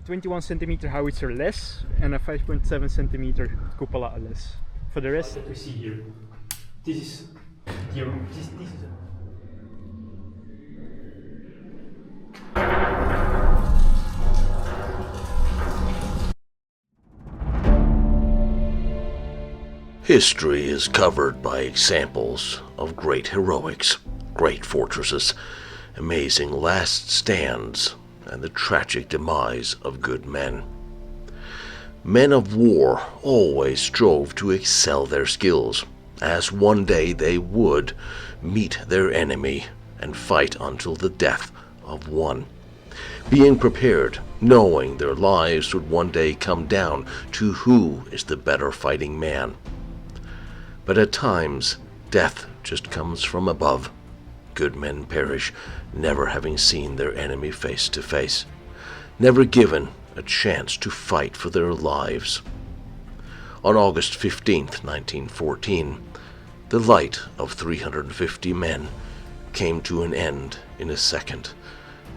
21 centimeter howitzer less and a 5.7 centimeter cupola less. For the rest that we see here, this is History is covered by examples of great heroics, great fortresses, amazing last stands, and the tragic demise of good men. Men of war always strove to excel their skills, as one day they would meet their enemy and fight until the death of one. Being prepared, knowing their lives would one day come down to who is the better fighting man. But at times, death just comes from above. Good men perish, never having seen their enemy face to face, never given a chance to fight for their lives. On August 15th, 1914, the light of 350 men came to an end in a second,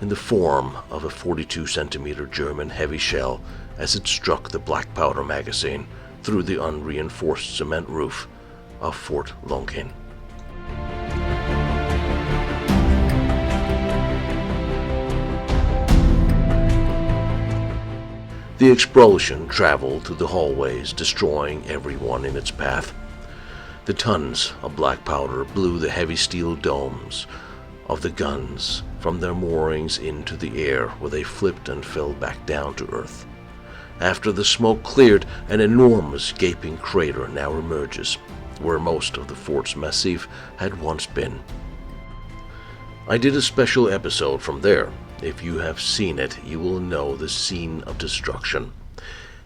in the form of a 42 centimeter German heavy shell as it struck the black powder magazine through the unreinforced cement roof of Fort Loncin. The explosion traveled through the hallways, destroying everyone in its path. The tons of black powder blew the heavy steel domes of the guns from their moorings into the air, where they flipped and fell back down to earth. After the smoke cleared, an enormous gaping crater now emerges, where most of the fort's massif had once been. I did a special episode from there. If you have seen it, you will know the scene of destruction.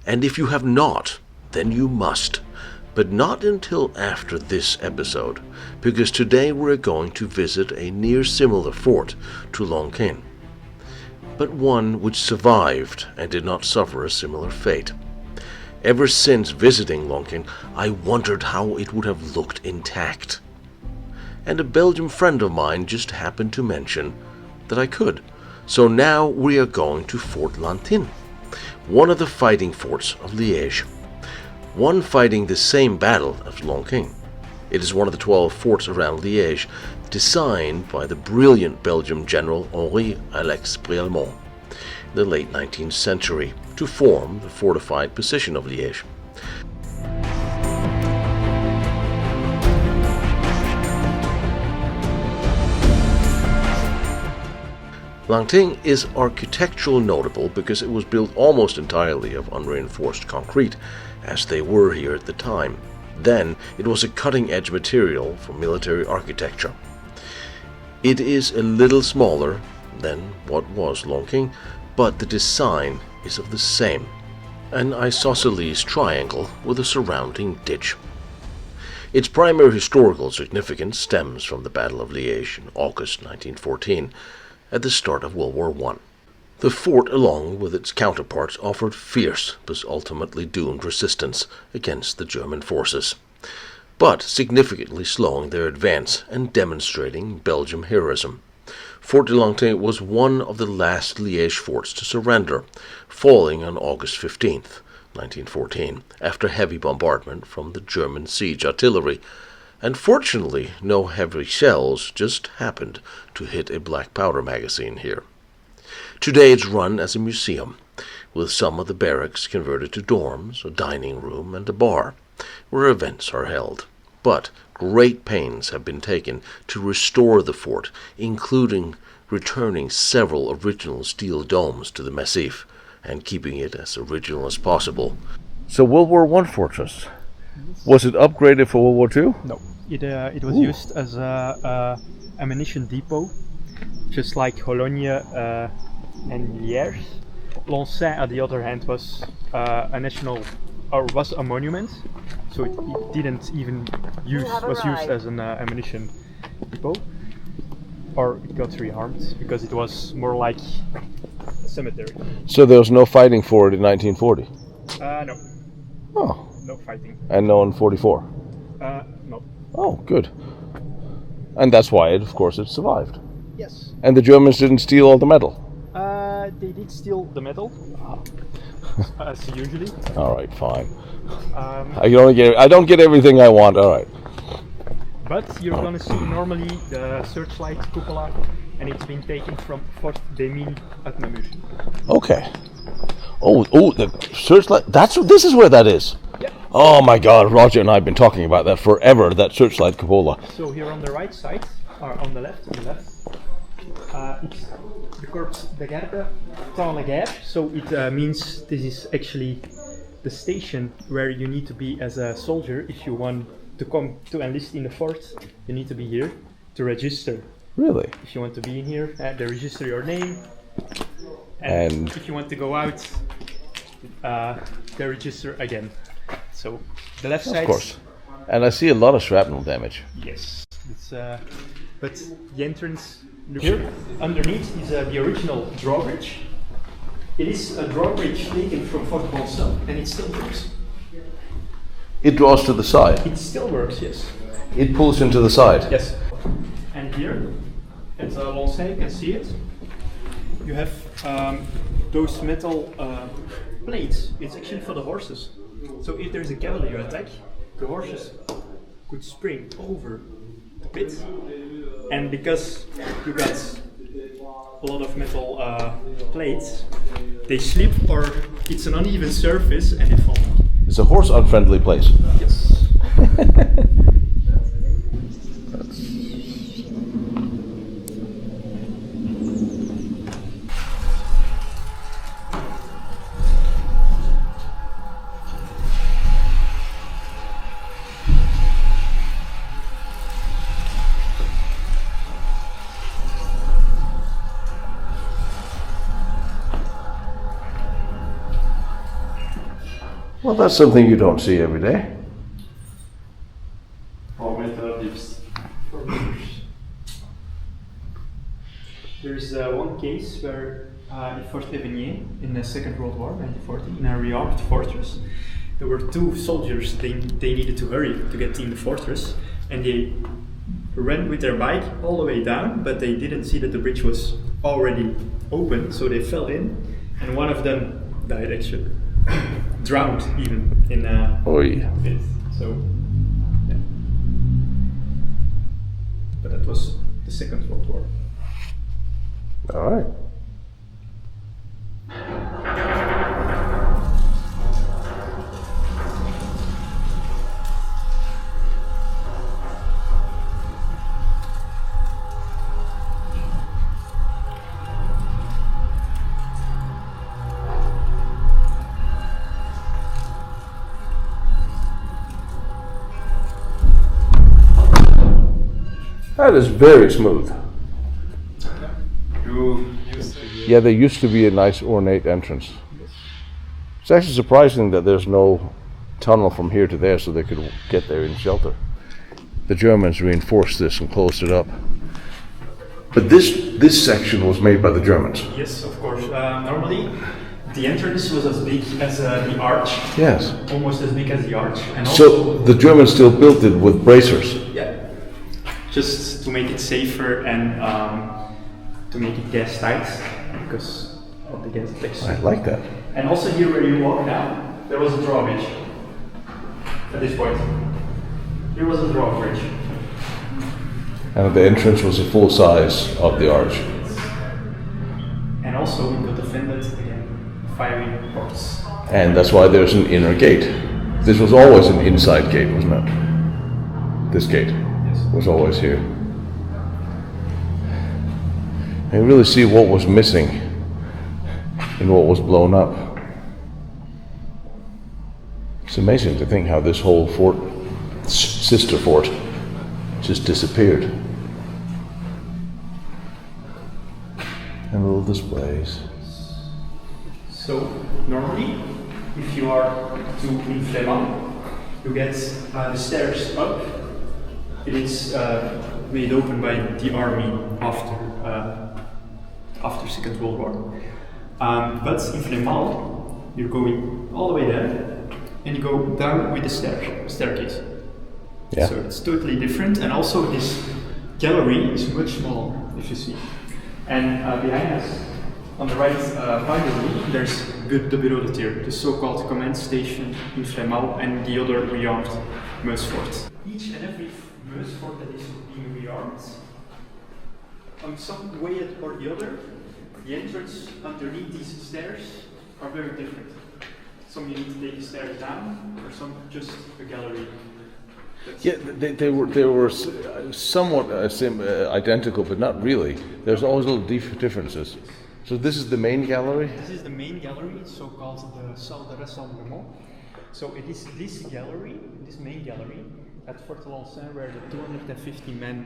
And if you have not, then you must. But not until after this episode, because today we're going to visit a near similar fort to Loncin, but one which survived and did not suffer a similar fate. Ever since visiting Loncin, I wondered how it would have looked intact. And a Belgian friend of mine just happened to mention that I could. So now we are going to Fort Lantin, one of the fighting forts of Liège, one fighting the same battle as Loncin. It is one of the 12 forts around Liège, designed by the brilliant Belgian general 𝐸𝐵𝐿𝐴𝐿𝐵 in the late 19th century to form the fortified position of Liège. Lantin is architecturally notable because it was built almost entirely of unreinforced concrete, as they were here at the time. Then it was a cutting-edge material for military architecture. It is a little smaller than what was Loncin, but the design is of the same, an isosceles triangle with a surrounding ditch. Its primary historical significance stems from the Battle of Liège in August 1914, at the start of World War I. The fort, along with its counterparts, offered fierce but ultimately doomed resistance against the German forces, but significantly slowing their advance and demonstrating Belgian heroism. Fort de Lantin was one of the last Liège forts to surrender, falling on August 15th, 1914, after heavy bombardment from the German siege artillery, and fortunately no heavy shells just happened to hit a black powder magazine here. Today it's run as a museum, with some of the barracks converted to dorms, a dining room, and a bar, where events are held. But great pains have been taken to restore the fort, including returning several original steel domes to the massif, and keeping it as original as possible. So World War I fortress, was it upgraded for World War II? no. It was used as a ammunition depot, just like Cologne and Liège. Loncin, on the other hand, was a national, or was a monument, so it didn't even was used as an ammunition depot, or it got rearmed because it was more like a cemetery. So there was no fighting for it in 1940? No. Oh. No fighting. And no in 44? No. Oh, good. And that's why, of course, it survived. Yes. And the Germans didn't steal all the metal? they did steal the metal, as usually. All right, fine. I Um, don't get everything I want. All right. but you're gonna see normally the searchlight cupola, and it's been taken from Fort Loncin at Namur. Okay. Oh, the searchlight. This is where that is. Yeah. Oh my God, Roger and I have been talking about that forever. That searchlight cupola. So here on the right side, or on the left, it's the corps 𝐦𝐮𝐬𝐫𝐞𝐿. So it means this is actually the station where you need to be as a soldier if you want to come to enlist in the fort. You need to be here to register. Really? If you want to be in here, they register your name. And if you want to go out, they register again. So the left side. Of course. And I see a lot of shrapnel damage. Yes. It's but the entrance here underneath is the original drawbridge. It is a drawbridge taken from Fort Loncin, and it still works. It draws to the side. It still works, yes. It pulls into the side. Yes. And here at Loncin, you can see it. You have those metal plates. It's actually for the horses. So if there's a cavalry attack, the horses could spring over the pit. And because you got a lot of metal plates, they slip, or it's an uneven surface and they fall. It's a horse unfriendly place. Yes. Well, that's something you don't see every day. There's one case where in Fort 𝐸𝐵𝐺 in the Second World War, 1940, in a rearmed fortress, there were two soldiers. They needed to hurry to get in the fortress, and they ran with their bike all the way down, but they didn't see that the bridge was already open, so they fell in, and one of them died actually. Drowned even in a pit. So, yeah. But that was the Second World War. All right. That is very smooth. Yeah, there used to be a nice ornate entrance. It's actually surprising that there's no tunnel from here to there so they could get there in shelter. The Germans reinforced this and closed it up. But this section was made by the Germans. Yes, of course. Normally, the entrance was as big as the arch. Yes. Almost as big as the arch. And so the Germans still built it with bracers. Yeah. Just to make it safer and to make it gas tight, because of the gas attacks. I like that. And also here where you walk now, there was a drawbridge. At this point, here was a drawbridge. And the entrance was a full size of the arch. And also we could defend it against firing ports. And that's why there's an inner gate. This was always an inside gate, wasn't it? This gate was always here. And you really see what was missing in what was blown up. It's amazing to think how this whole fort, sister fort, just disappeared. And little displays. So normally, if you are to 𝐸𝐵𝐺, you get the stairs up. It is made open by the army after Second World War. But in 𝐸𝐵𝐺, you're going all the way there, and you go down with the staircase. Yeah. So it's totally different, and also this gallery is much smaller, if you see. And behind us, On the right by the room, there's the bureau tier, the so-called command station in Flemal, and the other rearmed Meuse fort. Each and every Meuse fort that is being rearmed, on some way or the other, the entrance underneath these stairs are very different. Some you need to take the stairs down, or some just a gallery. Yeah, they were somewhat identical, but not really. There's always little differences. So this is the main gallery? This is the main gallery, so-called the salle de rassemblement. So it is this gallery, this main gallery, at Fort Loncin, where the 250 men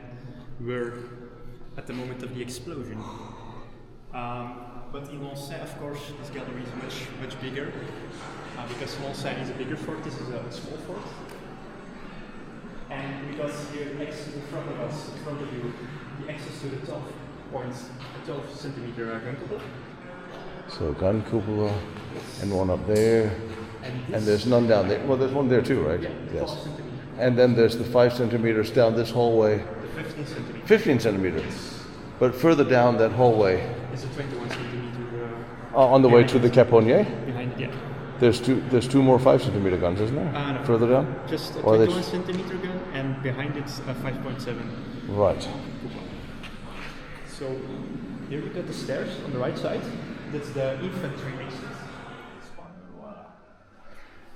were at the moment of the explosion. But in Loncin, of course, this gallery is much bigger, because Loncin is a bigger fort, this is a small fort. And we got here next in front of us, in front of you, the access to the 12 centimeter gun cupola. So gun cupola, and one up there, and there's none down there. Well, there's one there too, right? Yeah, yes. 12 centimeter. And then there's the 5 centimeters down this hallway. The 15 centimeters. 15 centimeters. But further down that hallway. Is a 21 centimeter. On the way to the 𝐾𝐿? Behind it, yeah. There's two more 5 centimeter guns, isn't there? No. Further down? Just a 21 centimeter gun, and behind it's a 5.7. Right. So here we got the stairs on the right side. That's the infantry exit.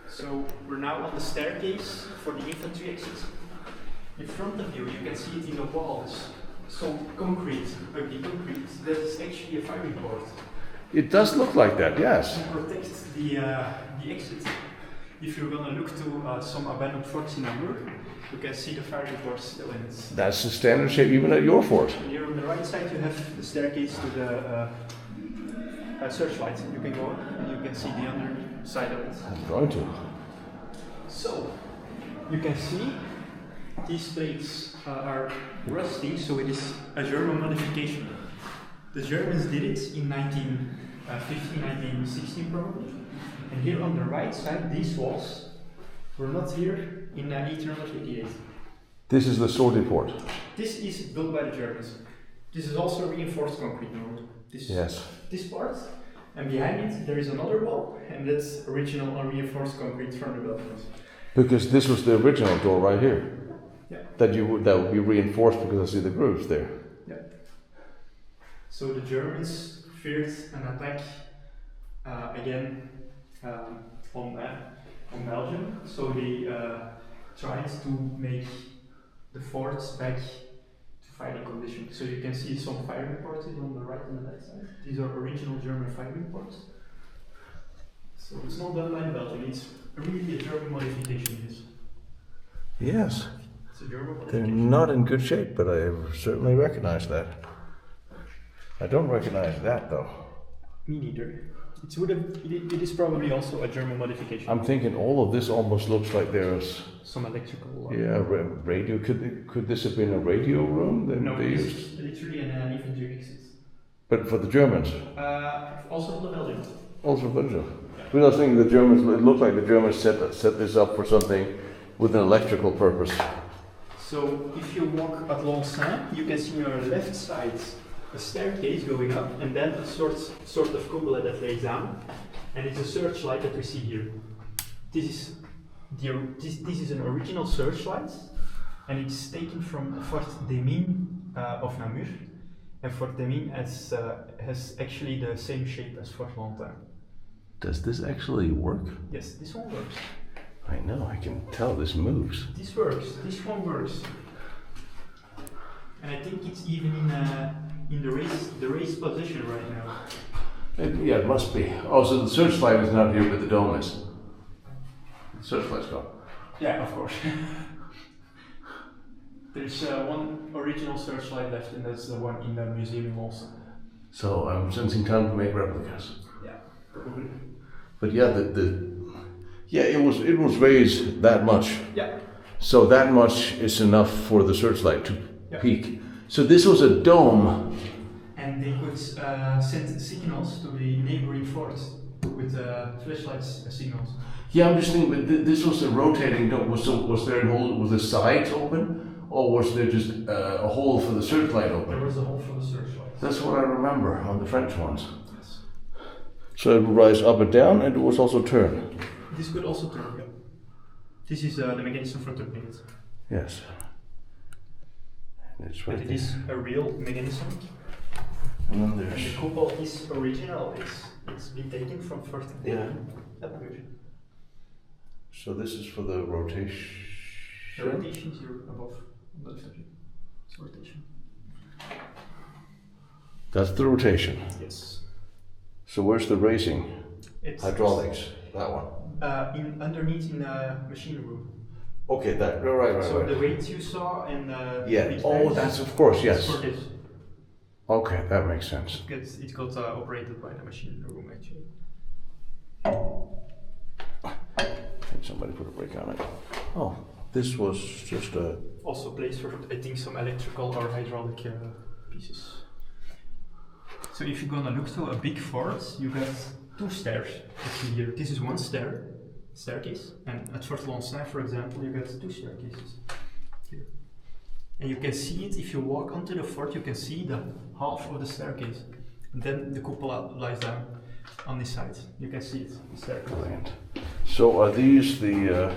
So we're now on the staircase for the infantry exit. In front of you, you can see it in the walls. So concrete, ugly concrete. That is actually a firing board. It does look like that, yes. To protect the exit. If you're gonna look to some abandoned forts in Namur, you can see the firing board still in it. That's the standard shape even at your fort. And here on the right side you have the staircase to the searchlight. You can go up and you can see the underside of it. I'm going to. So, you can see these plates are rusting, so it is a German modification. The Germans did it in 1915, 1916 probably. And here on the right side, these walls were not here in 1888. This is the sortie port. This is built by the Germans. This is also reinforced concrete now. This part, and behind it there is another wall, and that's original unreinforced concrete from the Belgians. Because this was the original door right here. Yeah. That would be reinforced because I see the grooves there. Yeah. So the Germans feared an attack again on Belgium. So they tried to make the forts back to fighting condition. So you can see some firing ports on the right and the left side. These are original German firing ports. So it's not done by the Belgians. It's really a German modification. Yes. It's a German modification. They're not in good shape, but I certainly recognize that. I don't recognize that though. Me neither. It is probably also a German modification. I'm thinking all of this almost looks like there's some electrical. Radio. Could this have been a radio room that no, they it's used? literally an infantry exit. But for the Germans? Also for the Belgians. Also for Belgium. But I was thinking the Germans. It looked like the Germans set this up for something with an electrical purpose. So if you walk at Loncin, you can see on your left side a staircase going up, and then a sort of cupola that lays down, and it's a searchlight that we see here. This is an original searchlight, and it's taken from Fort 𝐵𝐵𝐵 of Namur, and Fort 𝐵𝐵𝐵 has actually the same shape as Fort Loncin. Does this actually work? Yes, this one works. I know, I can tell this moves. This works. This one works, and I think it's even in the raised position right now. Yeah, it must be. Oh, so the searchlight is not here, but the dome is. The searchlight's gone. Yeah, of course. There's one original searchlight left, and that's the one in the museum in Loncin. So I'm sensing time to make replicas. Yeah, probably. But yeah, it was raised that much. Yeah. So that much is enough for the searchlight to peak. So this was a dome. And they could send signals to the neighboring forts with flashlights signals. Yeah, I'm just thinking, but this was a rotating dome. Was there a hole? Was the sides open, or was there just a hole for the searchlight open? There was a hole for the searchlight. That's what I remember on the French ones. Yes. So it would rise up and down, and it was also turn. This could also turn, yeah. This is the mechanism for turning it. Yes. And it's right But it there. is a real mechanism. And then And there's... the cupola is original. It's been taken from first. Yeah. Good. So this is for the rotation. The rotation here above. On the left of you. It's rotation. That's the rotation. Yes. So where's the racing? It's Hydraulics. That one. underneath in the machine room. Okay, that. Right. So the weights you saw and Yeah. big Oh, bags, that's of course, yes. for this. Okay, that makes sense. It got operated by the machine room actually. Somebody put a brake on it. Oh, this was just a... Also place for I think some electrical or hydraulic pieces. So if you're gonna look to a big fort, you got two stairs actually here. This is one staircase, and at Fort Loncin, for example, you got two staircases here. And you can see it if you walk onto the fort. You can see the half of the staircase, and then the cupola lies down on this side. You can see it. The staircase. Brilliant. So are these the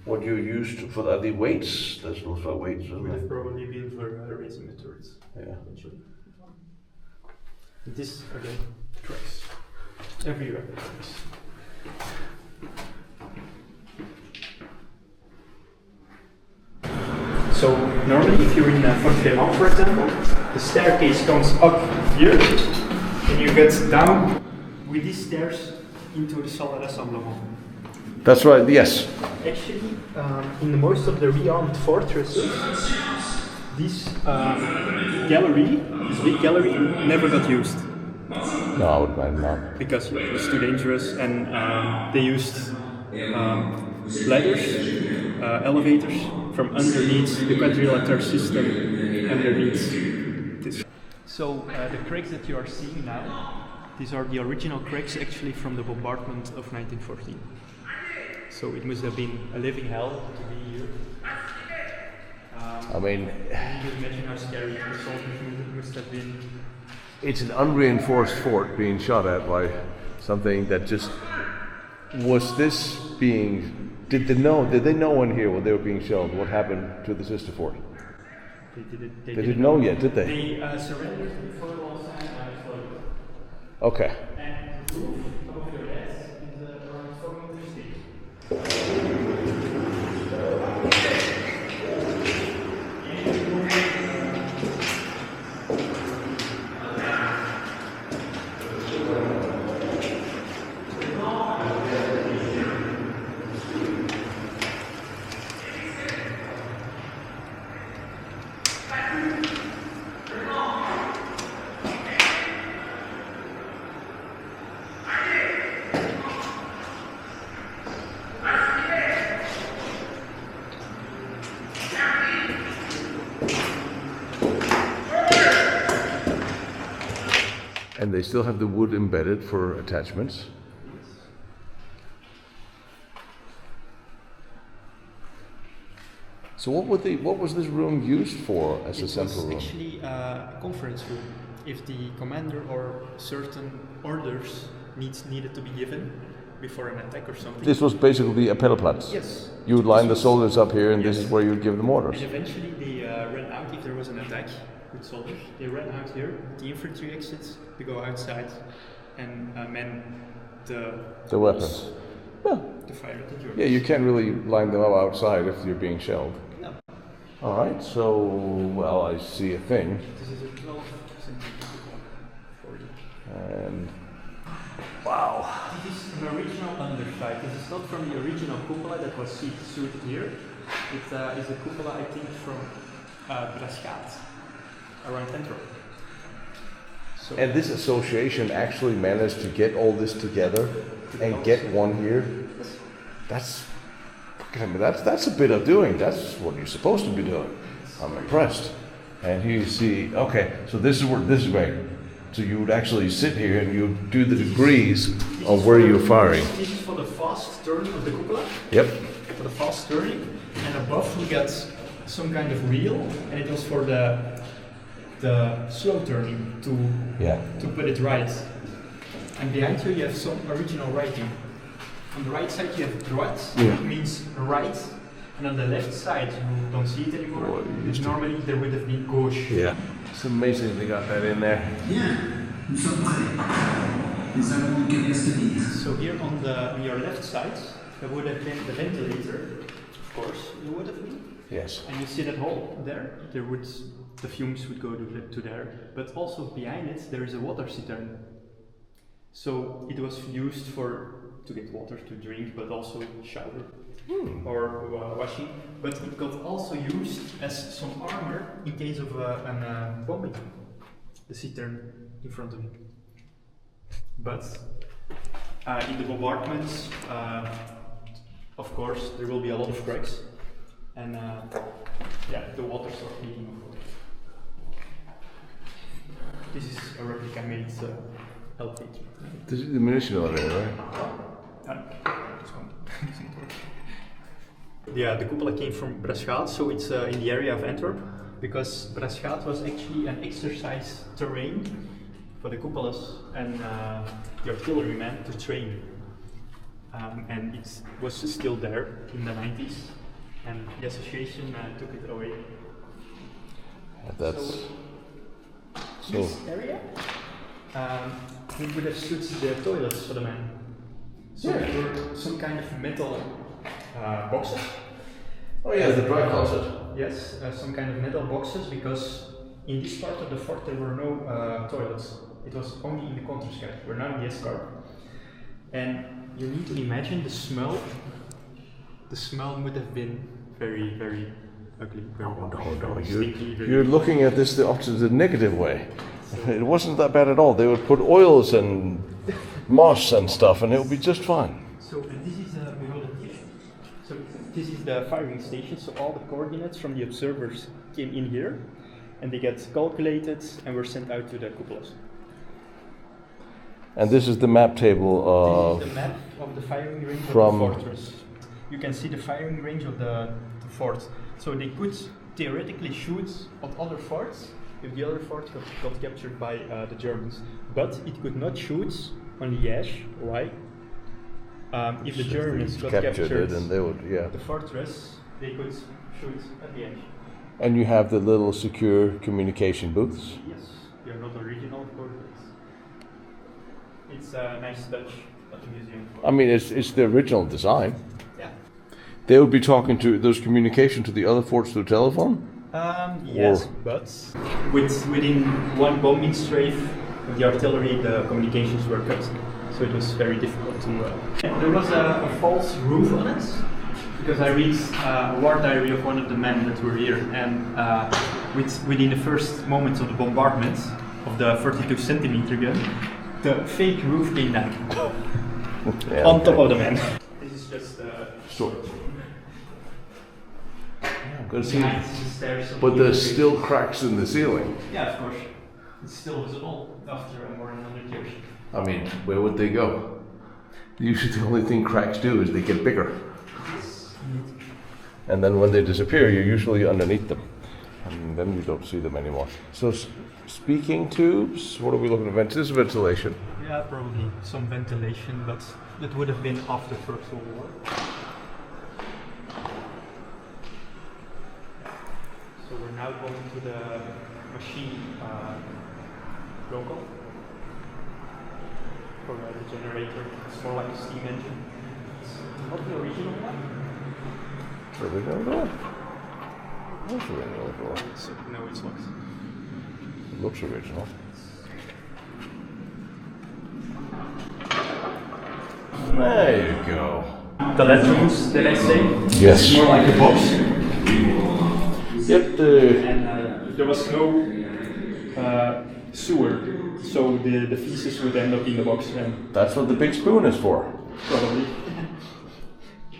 what you used for the weights? That's also weights, isn't Would have it? probably been for raising the turrets. Yeah. Eventually. This again cracks everywhere. So normally, if you're in Fort Loncin, for example, the staircase comes up here, and you get down with these stairs into the salle d'assemblement. That's right. Yes. Actually, in most of the rearmed fortresses, this gallery, this big gallery, never got used No, I would imagine not. because it was too dangerous, and they used ladders, elevators from underneath the quadrilateral system underneath this. So the cracks that you are seeing now, these are the original cracks actually from the bombardment of 1914. So it must have been a living hell to be here. I mean, You can imagine how scary the soldiers must have been. it's an unreinforced fort being shot at by something that just... Was this being... Did they know in here when they were being shelled what happened to the sister fort? They didn't know yet, did they? They surrendered before Loncin exploded. Okay. And the roof of the rest is around 4 meters deep. And they still have the wood embedded for attachments. So what was this room used for as a central room? It was actually a conference room. If the commander or certain orders needed to be given before an attack or something. This was basically a pedalplatz. Yes. You would line the soldiers up here, and Yes. this is where you would give them orders. And eventually they ran out if there was an attack with soldiers. They ran out here, the infantry exits, they go outside and man The weapons. Yeah. to fire at the Germans. Yeah, you can't really line them up outside if you're being shelled. No. All right, so, well, I see a thing. This is a 12 centimeter for you. And, wow. This is an original underside. This is not from the original cupola that was sewed here. It is a cupola, I think, from Braschaat, around Antwerp. So And this association actually managed to get all this together and get one here. That's a bit of doing. That's what you're supposed to be doing. I'm impressed. And here you see, okay, so this is great. So you would actually sit here and you do the degrees of where you're firing. This is for the fast turning of the cupola. Yep. For the fast turning, and above we got some kind of wheel, and it was for the slow turning to put it right. And behind you have some original writing. On the right side you have droite, Yeah. it means right. And on the left side you don't see it anymore. Well, it used to. Normally there would have been 𝐵𝐲. Yeah. It's amazing they got that in there. So here on your left side there would have been the ventilator, of course, there would have been. Yes. And you see that hole there? The fumes would go to there. But also behind it there is a water cistern. So it was used to get water to drink, but also shower or washing. But it got also used as some armor in case of a bombing. The cistern in front of it. But in the bombardments, of course, there will be a lot of cracks, and the water starts leaking. This is a replica made LP. This is the munition elevator, right? Yeah, the cupola came from 𝐼𝐸𝐻, so it's in the area of Antwerp, because 𝐼𝐸𝐻 was actually an exercise terrain for the cupolas and the artillerymen to train. And it was still there in the 90s, and the association took it away. That's this area, we would have stood the toilets for the men. So there were some kind of metal boxes. Oh yeah, the dry closet. Yes, some kind of metal boxes, because in this part of the fort there were no toilets. It was only in the counterscarp. We're now in the escarp. And you need to imagine the smell. The smell would have been very, very ugly. No. You're looking at this the opposite, the negative way. It wasn't that bad at all. They would put oils and moss and stuff, and it would be just fine. So, and this is So this is the firing station. So all the coordinates from the observers came in here, and they get calculated and were sent out to the cupolas. And this is the map table of... This is the map of the firing range from of the fortress. You can see the firing range of the fort. So they could theoretically shoot at other forts if the other fort got captured by the Germans. But it could not shoot on Liège. Why? If the Germans got captured and they would, the fortress, they could shoot at Liège. And you have the little secure communication booths? Yes, they are not original, of course. It's a nice touch at the museum. I mean, it's the original design. Yeah. They would be talking to those communication to the other forts through telephone? Yes, but within one bombing strafe of the artillery, the communications were cut. So it was very difficult to... There was a false roof on it, because I read a war diary of one of the men that were here, and within the first moments of the bombardment of the 32-centimeter gun, the fake roof came down on top of the man. This is just sure. Good to see. Stairs, but there's still cracks in the ceiling. Yeah, of course. It's still visible after more than 100 years. I mean, where would they go? Usually the only thing cracks do is they get bigger. And then when they disappear, you're usually underneath them. And then you don't see them anymore. So speaking tubes, what are we looking at? This is ventilation. Yeah, probably some ventilation, but that would have been after First World War. So we're now going to the machine local for the generator. It's more like a steam engine. It's not the original one. Original door? What's original door? No, it's locked. It looks original. There you go. The latrines, did I say? Yes. It's more like a box. Yep. And there was no sewer, so the feces would end up in the box. And that's what the big spoon is for. Probably.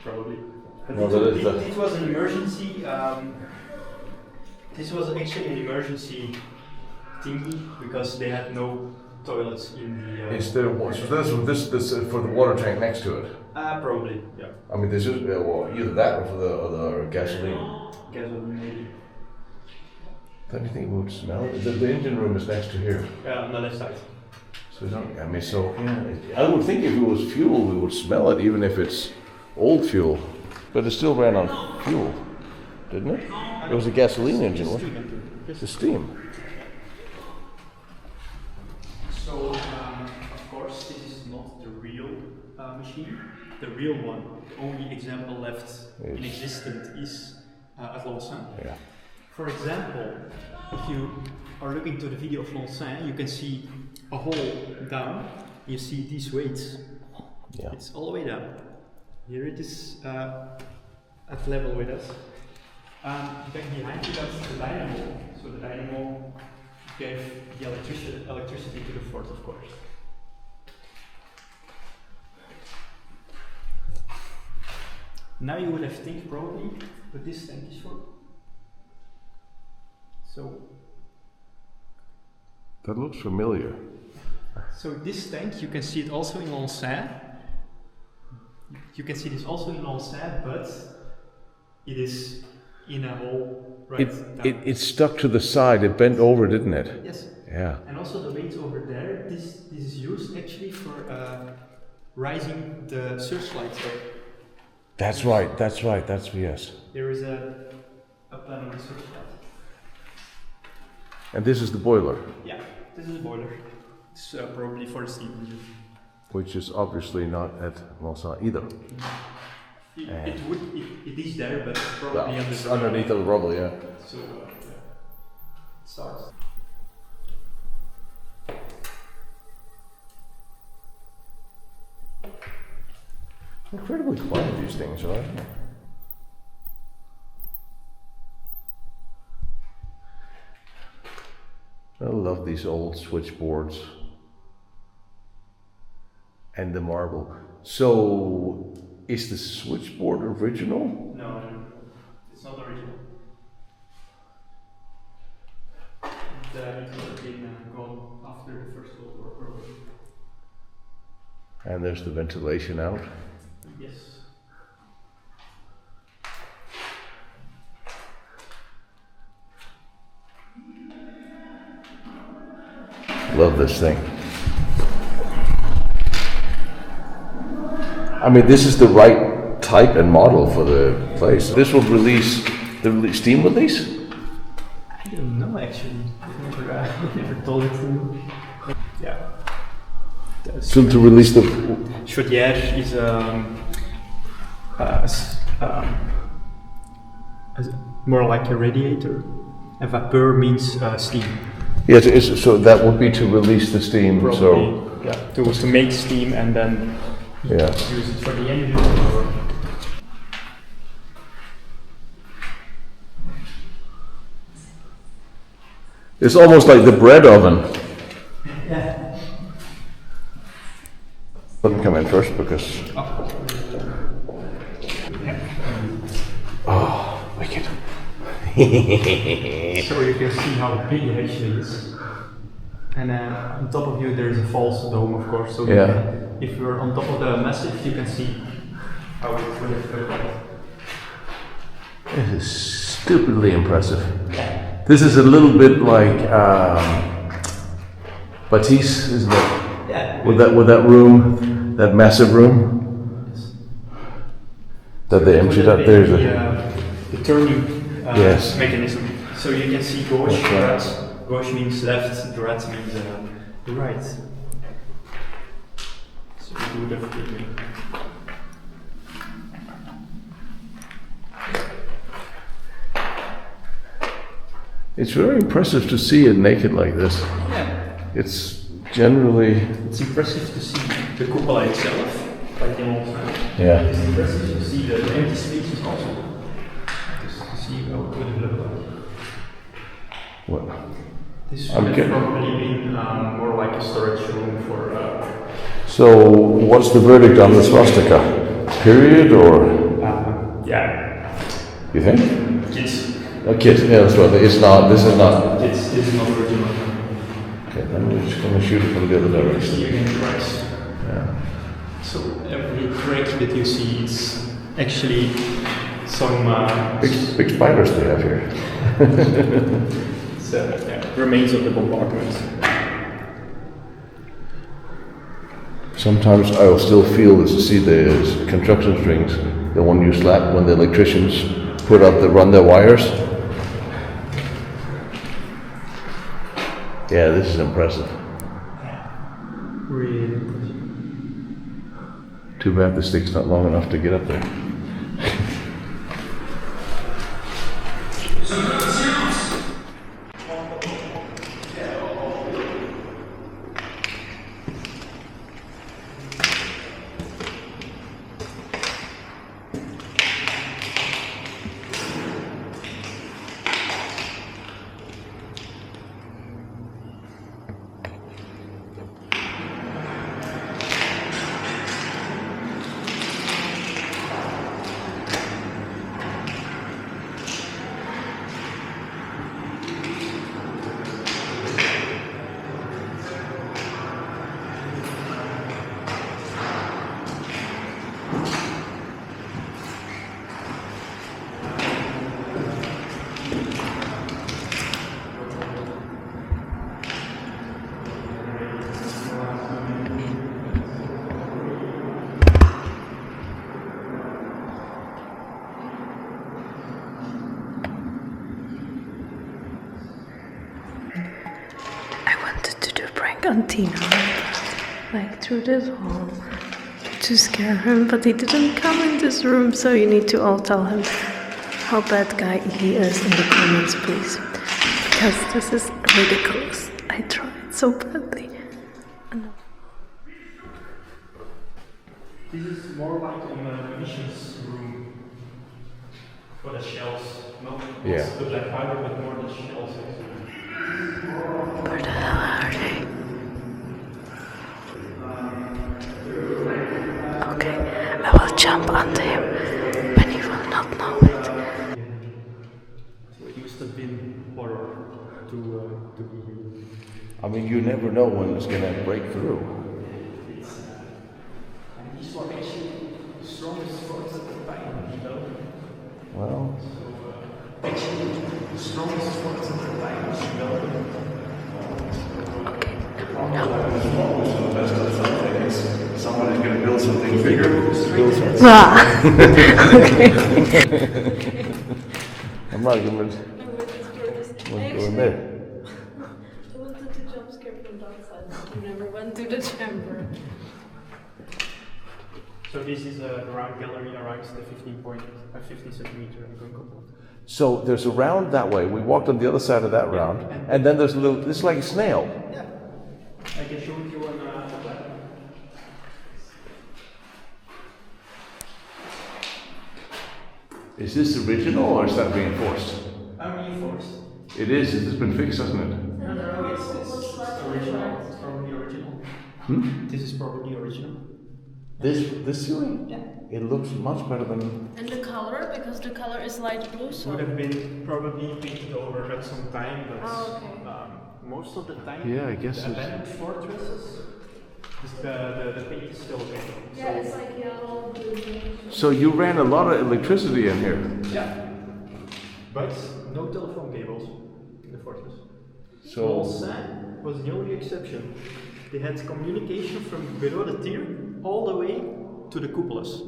Probably. Well, it was an emergency. This was actually an emergency thingy because they had no toilets in the. Is there so this is for the water tank next to it? Probably, yeah. I mean, this is either that or for the gasoline. Gasoline, maybe. Don't you think it would smell? The engine room is next to here. Yeah, on the left side. So I mean, so yeah, I would think if it was fuel, we would smell it, even if it's old fuel. But it still ran on fuel, didn't it? It was a gasoline engine, wasn't it? The steam. So, of course, this is not the real machine. The real one, the only example left in existence is at Loncin. Yeah. For example, if you are looking to the video of Loncin, you can see a hole down. You see these weights. Yeah. It's all the way down. Here it is at level with us. Back behind you, that's the dynamo. So the dynamo gave the electricity to the fort, of course. Now you would have think probably what this tank is for. So That looks familiar. So this tank, you can see it also in Loncin. You can see this also in Loncin, but it is in a hole right down. It stuck to the side, it bent over, didn't it? Yes. Yeah. And also the weights over there, this is used actually for rising the searchlight up. That's right, yes. There is a plan on the searchlight. And this is the boiler, Yeah, this is a boiler. It's probably for the steam engine. which is obviously not at Loncin either. It is there, but probably It's underneath the rubble, yeah. So, yeah. It starts. Incredibly quiet, these things, right? I love these old switchboards. And the marble. So, is the switchboard original? No, it's not original. It would have been gone after the First World War, probably. And there's the ventilation out. Yes. Love this thing. I mean, this is the right type and model for the place. This will release the steam release? I don't know actually. I've never told it to me. Yeah. So to release the... 𝐦𝐿BT&x is more like a radiator. And vapeur means steam. Yes, so that would be to release the steam. Probably, So yeah, to make steam and then yeah. use it for the engine. It's almost like the bread oven. Yeah. Let them come in first because... Oh, wicked. So you can see how big it actually is. And on top of you there is a false dome, of course. So Yeah. you can, if you're on top of the massive, you can see how it will look like. This is stupidly impressive. This is a little bit like Batiste, isn't it? Yeah. With that room, that massive room that they emptied out. There's the turning Yes. mechanism. So you can see gauche, That's right. droite. Gauche means left, droite means right. So we do the flipping. It's very impressive to see it naked like this. Yeah. It's generally... It's impressive to see the cupola itself, like in Loncin. Yeah. It's impressive to see the empty spaces also. Just to see how it would look like. What? This should I'm have getting- probably been more like a storage room for. So, what's the verdict on the swastika? Period or... Yeah. You think? Kids. A kit, yeah, that's right. It's not, this is not... This is not original. Okay, then we're just going to shoot it from the other direction. See again the cracks. Yeah. So every crack that you see, it's actually some Big spiders they have here. it's, remains of the bombardment. Sometimes I will still feel this, see the construction strings, the one you slap when the electricians run their wires. Yeah, this is impressive. Really? Too bad the stick's not long enough to get up there. On Tina, like through this hall, to scare him, but he didn't come in this room, so you need to all tell him how bad guy he is in the comments, please, because this is ridiculous. I tried so badly. This is more like on the munitions room for the shells, not the black powder, but more the shells. Where the hell are they? Okay, I will jump onto him, but he will not know it. So it must have been horror to be here. I mean, you never know when it's going to break through. And these were actually the strongest forts at the time, you know? Well, So, actually, the strongest forts at the time, you know? Somebody's going to build something bigger. Okay. I'm not going to go in there. I wanted to jump scare from outside. I never went to the chamber. So this is a round gallery around the 15 centimeter cupola. So there's a round that way. We walked on the other side of that round, and then there's a little. This is like a snail. Yeah. I can show you on the web. Is this original or is that reinforced? Reinforced. It is. It has been fixed, hasn't it? No, it's original. It's probably original. This is probably original. This ceiling? Yeah. It looks much better than. And the color, because the color is light blue, so. Would have been probably painted over at some time, but most of the time, Yeah, I guess the it's. abandoned fortresses, the paint is still okay. Yeah, it's like yellow, blue. So you ran a lot of electricity in here. Yeah. But no telephone cables in the fortress. So Loncin was the only exception. They had communication from below the tier all the way to the cupolas.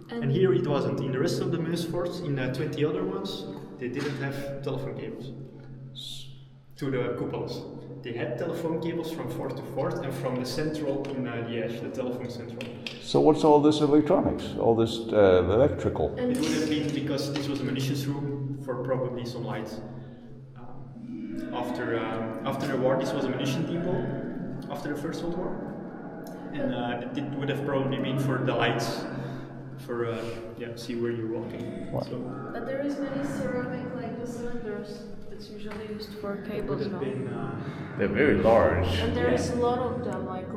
And here it wasn't. In the rest of the Meuse forts, in the 20 other ones, they didn't have telephone cables to the cupolas. They had telephone cables from fort to fort and from the central in Liège, the telephone central. So what's all this electronics? All this electrical? It would have been because this was a munitions room for probably some lights. After the war, this was a munition depot after the First World War. And it would have probably been for the lights, for see where you're walking. Wow. So But there is many ceramic, like the cylinders. It's usually used for cables now. They're very large. And there is a lot of them, like.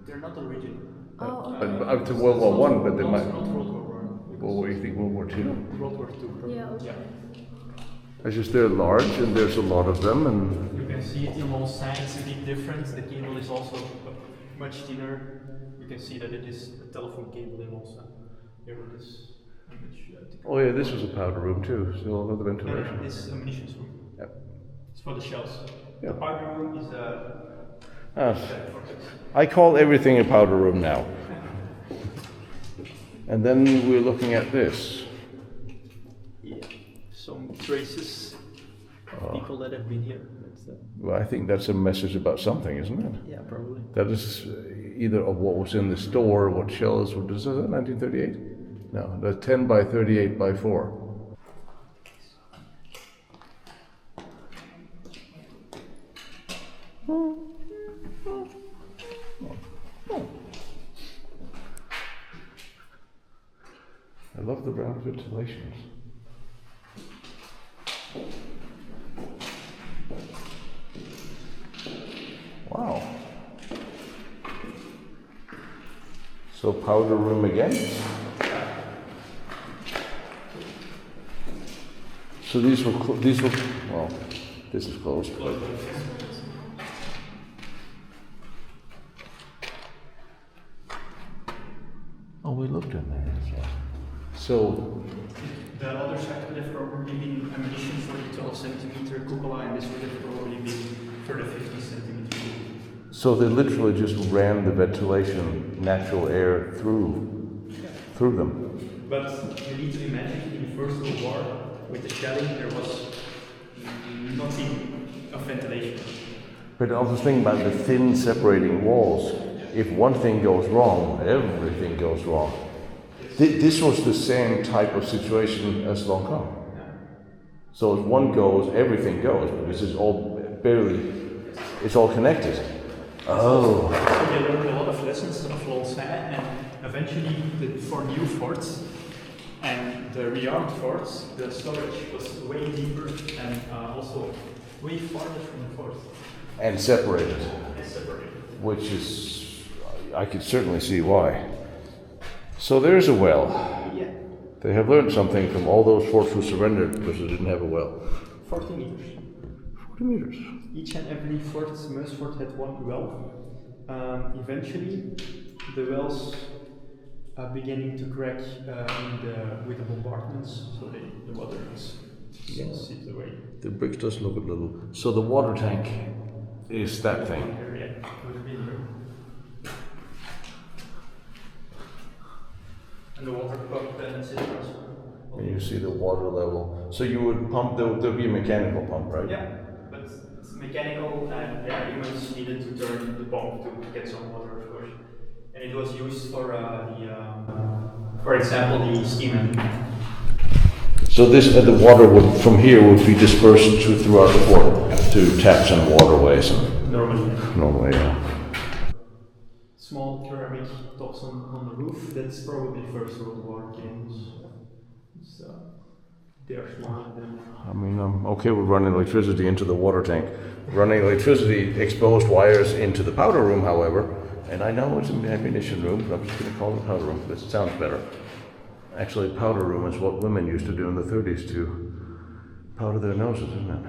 they're not original. Oh, okay. Up to World War One, but they might. Not World War One. Well, what do you think? World War Two? World War Two. Yeah, okay. It's just they're large, and there's a lot of them, and. You can see it in Loncin, it's a big difference. The cable is also much thinner. You can see that it is a telephone cable in Loncin. Here it is. Oh yeah, this was a powder room too. Still another ventilation. This is a munitions room. Yep. It's for the shells. Yeah. The powder room is I call everything a powder room now. And then we're looking at this. Yeah, some traces of people that have been here. Well, I think that's a message about something, isn't it? Yeah, probably. That is either of what was in the store, what shells, what is that, 1938? No, that's 10 by 38 by 4. I love the round ventilations. Wow. So powder room again. So these were well, this is closed. But oh, we looked in there. So the other side would have probably been ammunition for the 12 centimeter cupola, and this would have probably been for the 50 centimeter. So they literally just ran the ventilation, natural air through them. But you need to imagine in the First World War, with the shelling, there was nothing of ventilation. But I was thinking about the thin separating walls. If one thing goes wrong, everything goes wrong. This was the same type of situation as 𝐿BT&x. So if one goes, everything goes, because it's all connected. Oh. So they learned a lot of lessons of Loncin, and eventually for new forts and the rearmed forts, the storage was way deeper and also way farther from the fort. And separated. Which is, I could certainly see why. So there's a well. Yeah. They have learned something from all those forts who surrendered because they didn't have a well. 40 meters. 40 meters. Each and every fort, most fort had one well. Eventually, the wells are beginning to crack with the bombardments, so the water seeps away. The bricks does look a little. So the water tank is that thing. And the water pump and etc. And you see the water level. So you would pump, there'll be a mechanical pump, right? Yeah, but it's mechanical, and humans needed to turn the pump to get some water, of course. And it was used for example, the steam engine. So this, the water would, from here, would be dispersed throughout the fort to taps and waterways. Normally, yeah. Small ceramic tops on the roof. That's probably First World War games. They are smaller than. I mean, I'm okay with running electricity into the water tank. Running electricity exposed wires into the powder room, however, and I know it's an ammunition room, but I'm just going to call it powder room because it sounds better. Actually, powder room is what women used to do in the 30s to powder their noses, isn't it?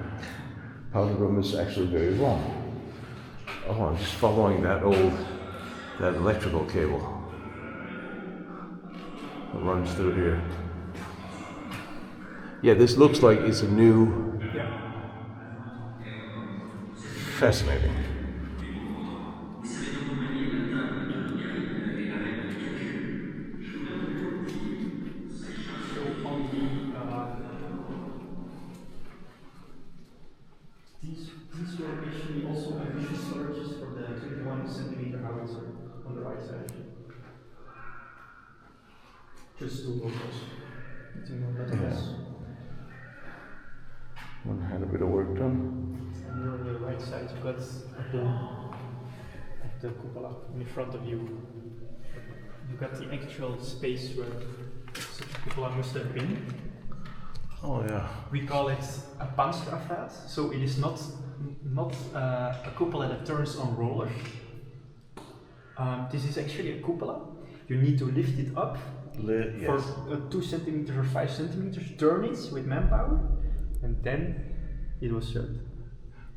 Powder room is actually very wrong. Oh, I'm just following that electrical cable that runs through here. Yeah, this looks like it's a new. Yeah. Fascinating. These were actually also ambitious storages for the 21 centimeter howitzer on the right side. Just two locals. One had a bit of work done. And here on the right side, you've got the cupola in front of you. You've got the actual space where such a cupola must have been. Oh yeah. We call it a panzerafat, so it is not a cupola that turns on rollers. This is actually a cupola. You need to lift it up for 2 centimeters or 5 centimeters, turn it with manpower, and then it was served.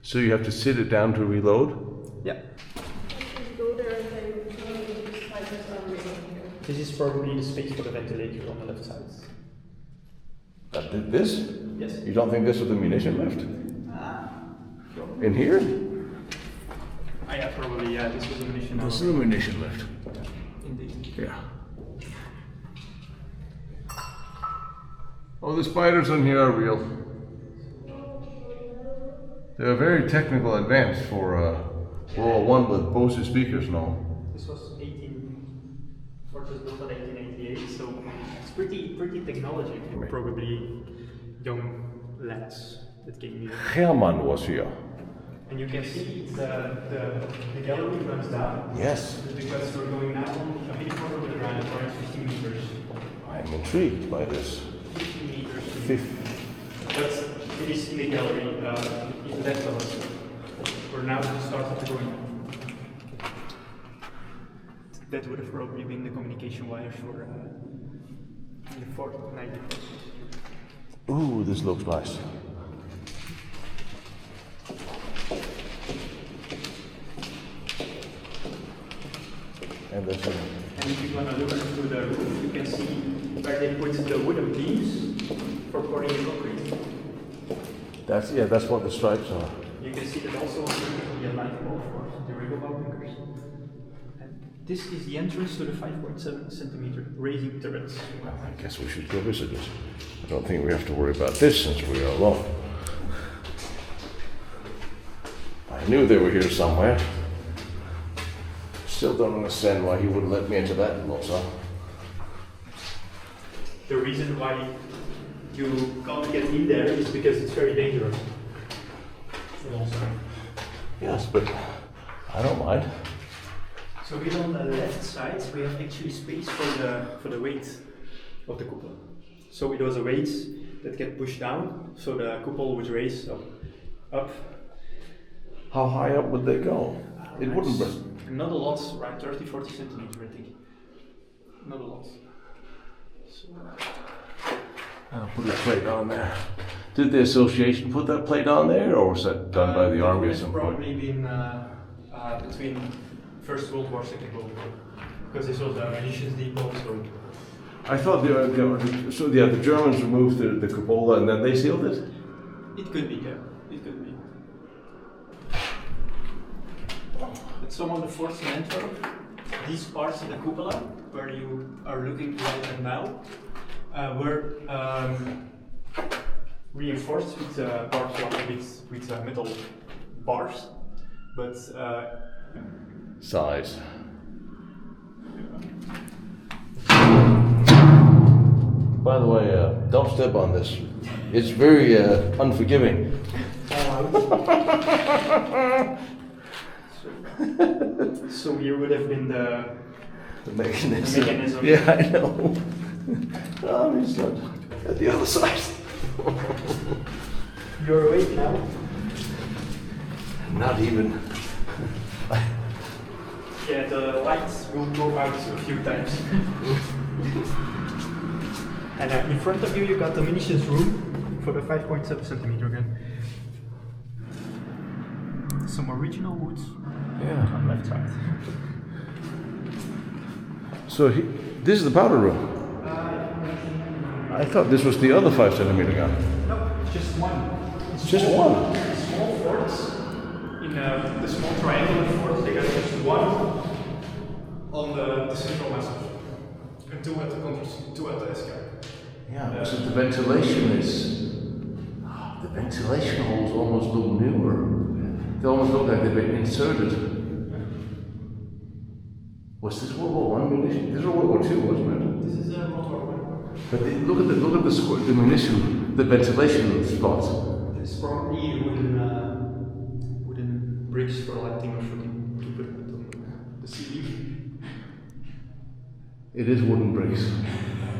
So you have to sit it down to reload? Yeah. Go there and then slide this down here. This is probably the space for the ventilator on the left side. This? Yes. You don't think this was the munition left? In here? Yeah, probably, yeah, this was ammunition. This is a munition lift. Indeed. Yeah. Oh, the spiders on here are real. They're very technical advanced for World War I with Bose speakers and all. This was Fort was built in 1888, so it's pretty technology. Probably young lads that came here. 𝐬𝐿 was here. And you can see the gallery runs down. Yes. Because we're going now a bit more over the ground, around 15 meters. I'm intrigued by this. 15 meters. But it is in the gallery, in that level. We're now starting to go in. That would have probably been the communication wires for the Fort 94. Ooh, this looks nice. And there's And if you want to look through the roof, you can see where they put the wooden beams for pouring the concrete. that's what the stripes are. You can see that also on the light wall for the rebar bunkers. And this is the entrance to the 5.7 centimeter raising turrets. Well, I guess we should go visit it. I don't think we have to worry about this since we are alone. I knew they were here somewhere. Still don't understand why he wouldn't let me into that also. The reason why you can't get in there is because it's very dangerous. Yes, but I don't mind. So here on the left side we have actually space for the weight of the cupola. So it was a weight that get pushed down, so the cupola would raise up. How high up would they go? It wouldn't be. Not a lot, around 30-40 centimeters, I think. Not a lot. So, I'll put a plate on there. Did the association put that plate on there, or was that done by the army at some point? It's probably been between First World War, Second World War, because this was a munitions depot. So I thought the Germans removed the cupola and then they sealed it. it could be, yeah, it could be. But some of the forts in Antwerp, these parts of the cupola, where you are looking right at now, were reinforced with barbed wire, with metal bars, but Size. By the way, don't step on this. It's very unforgiving. So here would have been the mechanism. Yeah, I know. Oh, it's not at the other side. You're awake now? Not even. Yeah, the lights will go out a few times. And in front of you, you got the munitions room for the 5.7 centimeter gun. Some original wood on the left side. So this is the powder room. I thought this was the other 5 centimeter gun. No, just one. Just one. Small forts. In the small triangular forts, they got just one on the central massive. And two at the escape. Yeah, because the ventilation is. The ventilation holes almost look newer. They almost look like they've been inserted. Was this World War I munition? This was World War II, wasn't it? This is World War I. But look at the munition, the ventilation spots. It's probably wooden bricks for lighting or shooting to put on the ceiling. It is wooden bricks.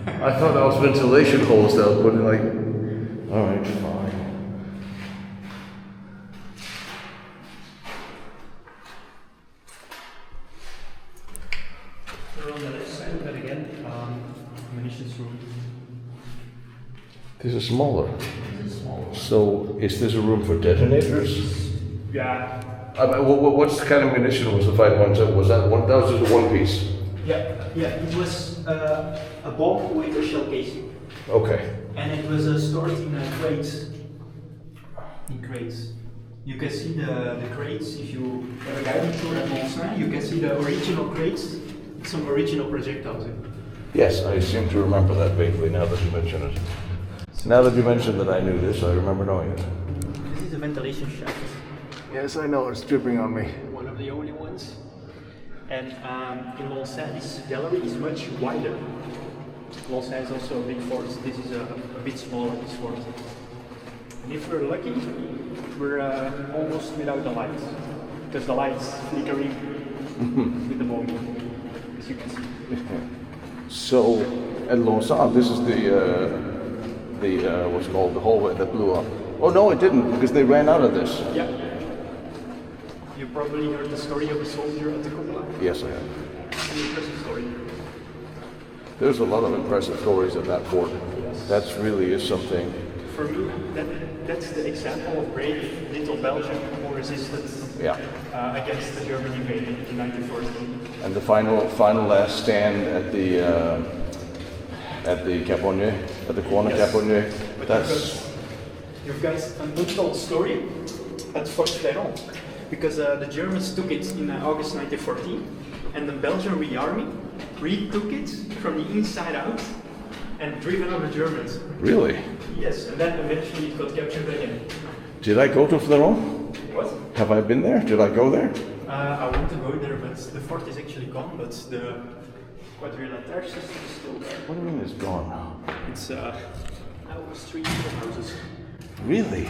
I thought that was ventilation holes that were put in, like. All right, fine. We're on the left side, but again, munitions room. This is smaller. So, is this a room for detonators? Yeah. What's the kind of munition was the 5.7? Was that one? That was just a one piece. Yeah. It was a bomb with a shell casing. Okay. And it was stored in crates. You can see the crates. If you have a guided tour at Loncin, you can see the original crates with some original projectiles in. Yes, I seem to remember that vaguely now that you mention it. Now that you mentioned that I knew this, I remember knowing it. This is a ventilation shaft. Yes, I know, it's dripping on me. One of the only ones. And in Loncin, this gallery is much wider. Loncin is also a big fort. This is a bit smaller, this fort. And if we're lucky, we're almost without the lights. Because the lights flickering with the bomb, as you can see. So, at Loncin, this is the what's called the hallway that blew up. Oh no, it didn't, because they ran out of this. Yeah. You probably heard the story of a soldier at the cupola. Yes, I have. It's an impressive story. There's a lot of impressive stories at that fort. Yes. That really is something. For me, that's the example of brave little Belgium who resisted against the German invasion in 1914. And the final last stand at the 𝐬𝐿𝐫𝐞𝐭, at the 𝐬𝐿𝐫𝐞𝐭. That's. You've got an untold story at Fort Loncin, because the Germans took it in August 1914, and the Belgian army retook it from the inside out and driven out the Germans. Really? Yes, and then eventually it got captured again. Did I go to Fleuron? What? Have I been there? Did I go there? I want to go there, but the fort is actually gone, but the quadrilateral system is still there. What do you mean it's gone? It's now a street full of houses. Really?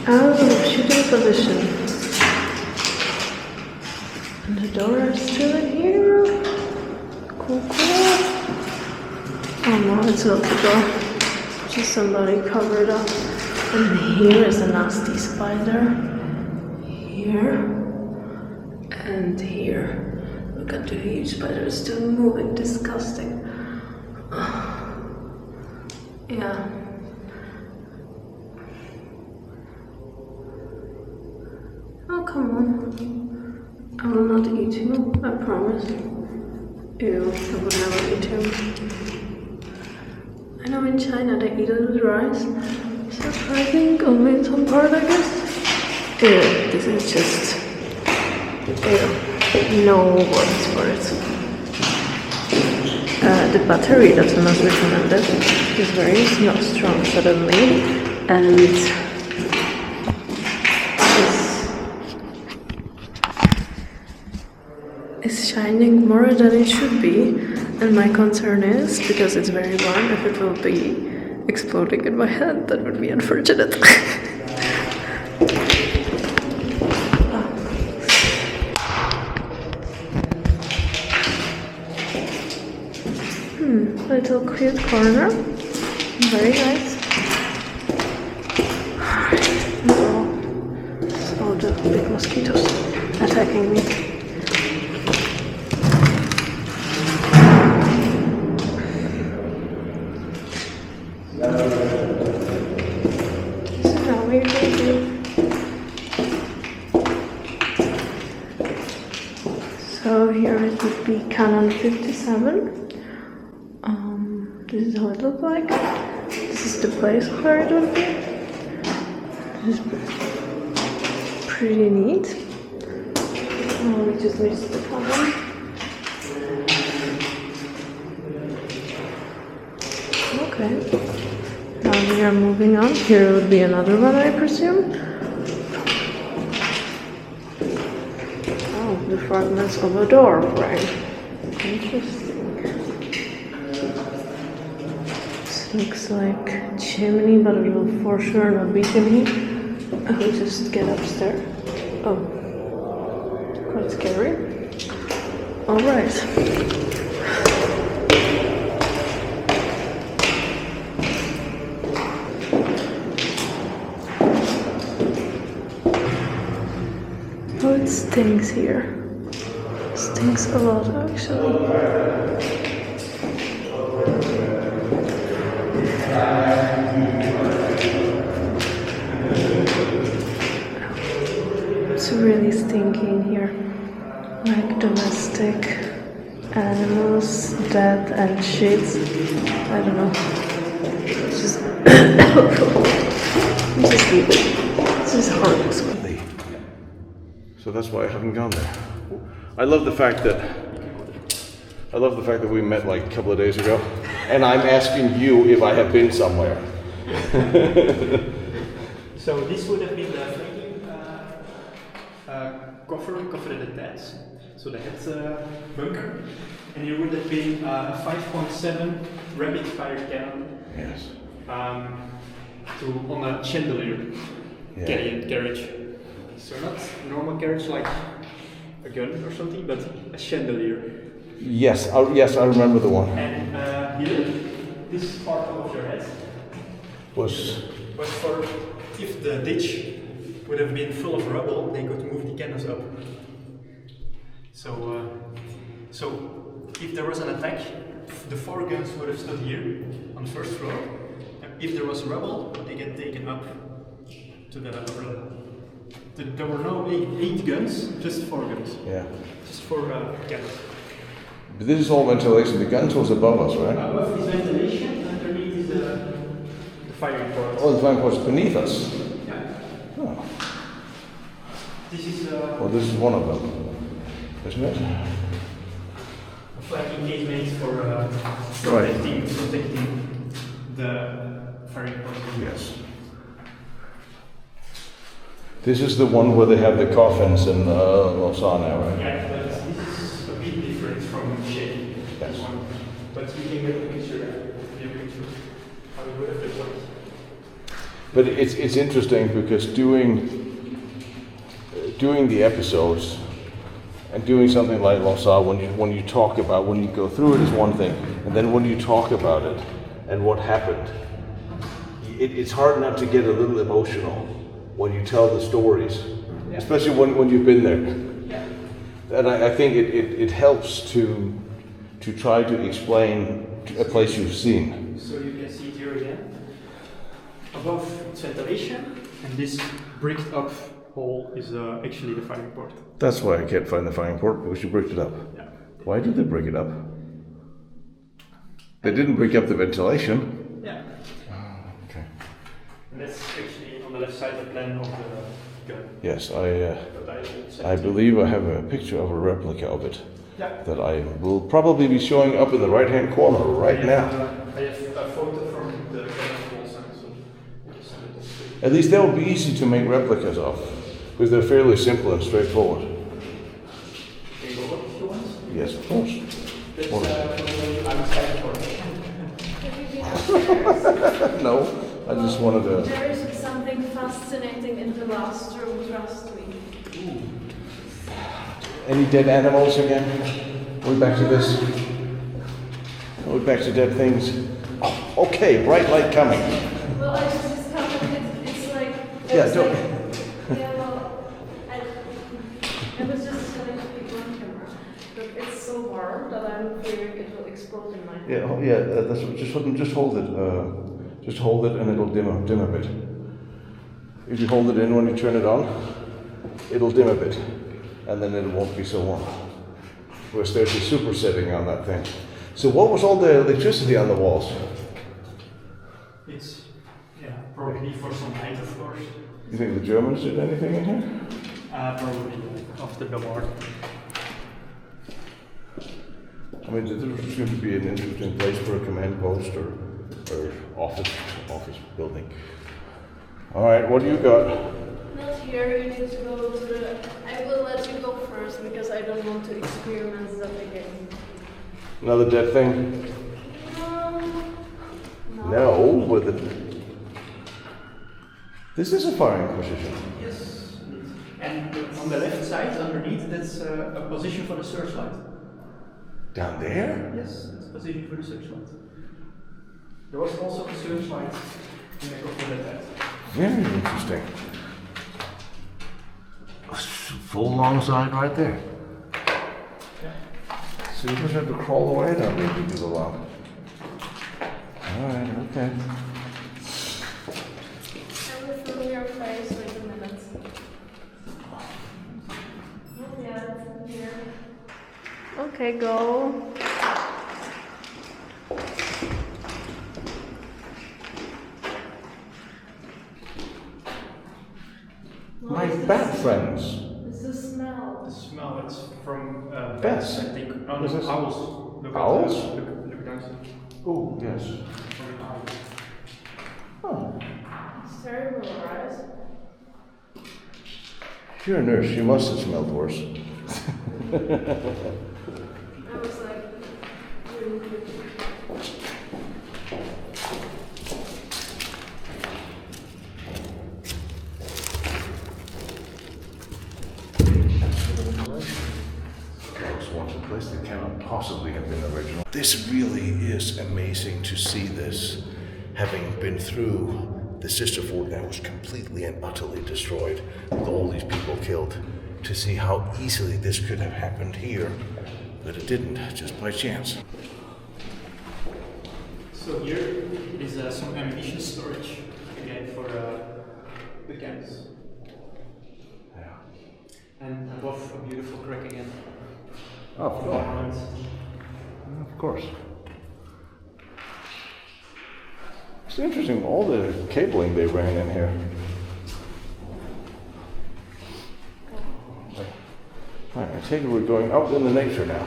Out of shooting position. And the door is still in here. Cool. Oh no, it's not the door. Just somebody covered up. And here is a nasty spider. Here. And here. Look at the huge spider, it's still moving, disgusting. Yeah. Oh, come on. I will not eat you, I promise. Ew, I would never eat him. I know in China they eat it with rice. Surprising, only in some part, I guess. Ew, this is just... Ew. No words for it. The battery that's not recommended is very not strong suddenly, and is shining more than it should be, and my concern is, because it's very warm, if it will be exploding in my hand, that would be unfortunate. Little cute corner, very nice. Oh, the big mosquitoes attacking me. So now we're going to... So here it would be Canon 57. This is how it looks like. This is the place where it would be. This is pretty neat. Oh, we just missed the cabin. Okay. Now we are moving on. Here would be another one, I presume. Oh, the fragments of a door frame. Interesting. Looks like chimney, but it will for sure not be chimney. I will just get upstairs. Oh, quite scary. Alright. Oh, it stinks here. Stinks a lot, actually. It's really stinky in here, like domestic animals, dead and shit. I don't know. This is horrible. So that's why I haven't gone there. I love the fact that we met like a couple of days ago, and I'm asking you if I have been somewhere. So this would have been the flanking covered attacks. So the head bunker, and it would have been a 5.7 rapid fire cannon. Yes. On a chandelier carriage. So not normal carriage like a gun or something, but a chandelier. Yes, I remember the one. And here, this part of your head Was for if the ditch would have been full of rubble, they could move the cannons up. So if there was an attack, the 4 guns would have stood here on the first floor. If there was rubble, they get taken up to the upper level. There were no 8 guns, just 4 guns. Yeah. Just 4 cannons. But this is all ventilation. The guns was above us, right? Above is ventilation, underneath is the firing port. Oh, the firing port's beneath us. Yeah. Oh. This is Well, this is one of them, isn't it? a flanking casemate for protecting the firing port. Yes. This is the one where they have the coffins in Loncin now, right? Yeah, but this is a bit different from shape. Yes. But we can get a picture. How it would have looked like. But it's interesting because doing the episodes and doing something like Loncin, when you talk about, when you go through it is one thing, and then when you talk about it and what happened, it's hard not to get a little emotional when you tell the stories, especially when you've been there. Yeah. And I think it helps to try to explain a place you've seen. So you can see it here again. Above it's ventilation, and this bricked up hole is actually the firing port. That's why I can't find the firing port, because you bricked it up. Yeah. Why did they break it up? They didn't break up the ventilation. Yeah. Okay. And that's actually on the left side of the plan of the gun. Yes, But I believe I have a picture of a replica of it Yeah. that I will probably be showing up in the right-hand corner right now. I have a photo from the Fort Loncin, so we can send it to you. At least that would be easy to make replicas of, because they're fairly simple and straightforward. Can you go up if you want? Yes, of course. That's from the outside for No, I just wanted to... There is something fascinating in the last room, trust me. Any dead animals again? Are we back to this? Are we back to dead things? Oh, okay, bright light coming. Well, I just discovered it's like... Yeah, it's don't... Yeah, well, I was just telling people on camera, but it's so warm that I'm fearing it will explode in my hand. Yeah, that's just hold it. Just hold it, and it'll dim a bit. If you hold it in when you turn it on, it'll dim a bit, and then it won't be so warm. Whereas there's a super setting on that thing. So what was all the electricity on the walls? It's, probably for some night, of course. You think the Germans did anything in here? Probably, after the war. I mean, this seems to be an interesting place for a command post or office building. All right, what do you got? Not here, you need to go to the... I will let you go first because I don't want to experiment that again. Another dead thing? No, with the... This is a firing position. Yes. And on the left side, underneath, that's a position for the searchlight. Down there? Yes, that's a position for the searchlight. There was also a searchlight in the cover of that. Very interesting. Full long side right there. Yeah. So you just have to crawl away now, maybe to the lock. Alright, okay. I will film your face, wait a minute. Not yet, here. Okay, go. bat friends. It's the smell. The smell, it's from Bats. I think. Oh, What is no, this? owls. Look Owls? At, look down. Oh, yes. Oh. It's terrible, right? You're a nurse, you must have smelled worse. I was like, Once a place that cannot possibly have been original. This really is amazing to see this, having been through the sister fort that was completely and utterly destroyed with all these people killed, to see how easily this could have happened here, but it didn't, just by chance. So here is some ammunition storage again for the guns. Yeah. And above a beautiful crack again. Oh, of course. Armament. Of course. It's interesting, all the cabling they ran in here. Alright, I take it we're going out in the nature now.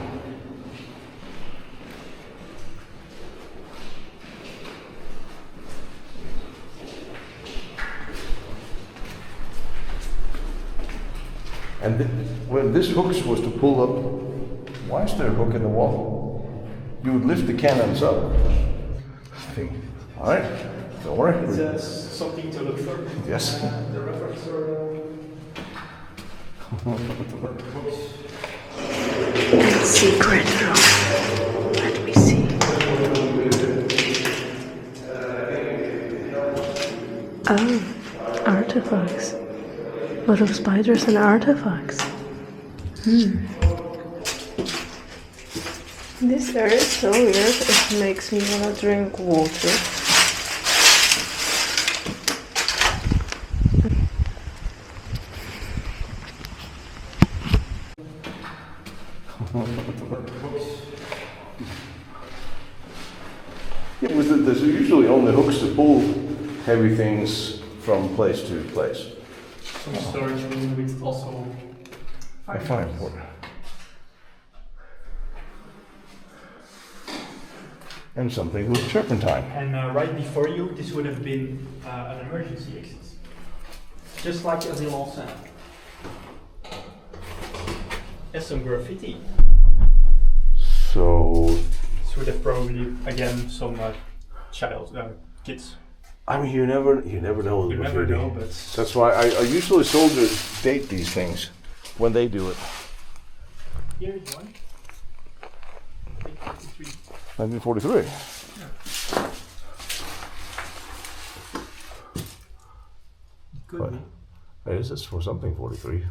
And when this hook was to pull up, why is there a hook in the wall? You would lift the cannons up. All right, don't worry. It's something to look for. Yes. The reference or books. secret room. Let me see. Oh, artifacts. A lot of spiders and artifacts. This area is so weird, it makes me want to drink water. Yeah, there's usually only hooks to pull heavy things from place to place. Some storage room with also Fine. And something with turpentine. And right before you, this would have been an emergency exit. Just like as in Loncin. There's some graffiti. So, This would have probably, again, some kids. I mean, you never know. With You never graffiti. know, but That's why I usually soldiers date these things when they do it. here is one. 1953. 1943. It could What? be. Is this for something 43?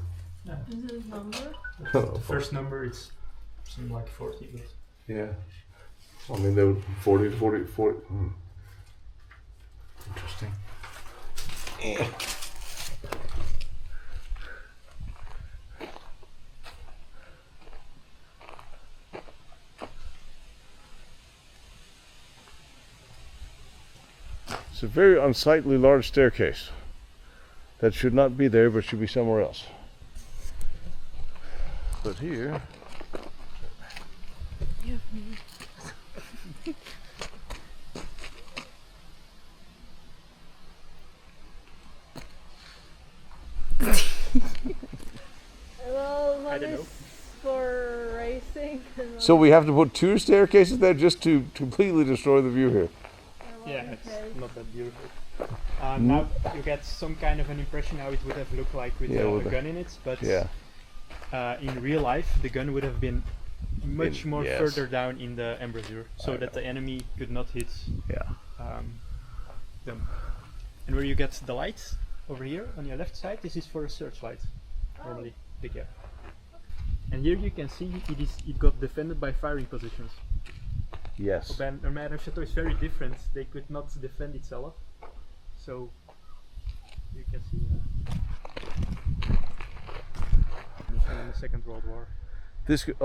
Yeah. Is it number? The first number is something like 40. But Yeah. I mean, they were 40 to 40. Interesting. It's a very unsightly large staircase that should not be there, but should be somewhere else. But here, Well, I one don't is know. for racing. And so we have to put 2 staircases there just to completely destroy the view here. yeah, it's not that beautiful. Now you get some kind of an impression how it would have looked like with Yeah, a with the- gun in it, but Yeah. in real life the gun would have been much more yes. further down in the embrasure, so I that know. the enemy could not hit Yeah. them. And where you get the lights over here on your left side, this is for a searchlight, normally the gap. And here you can see it got defended by firing positions. Yes. Armament Chateau is very different. They could not defend itself, so you can see in the Second World War.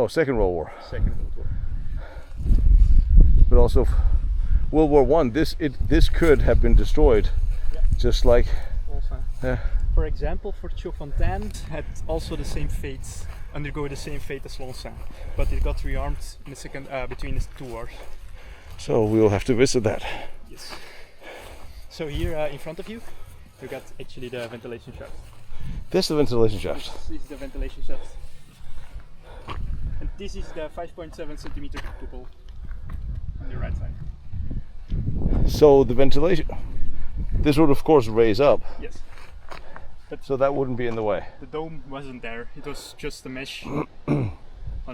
Second World War, Second World War. but also World War One. This could have been destroyed, Yeah. just like Also, For example, Fort Loncin had also the same fate, undergo the same fate as Loncin, but it got rearmed in the second between the two wars. So we'll have to visit that. Yes. So here in front of you, you got actually the ventilation shaft. This is the ventilation shaft. This is the ventilation shaft. And this is the 5.7 centimeter cupola on the right side. So the ventilation, this would of course raise up. Yes. But so that wouldn't be in the way. The dome wasn't there, it was just a mesh on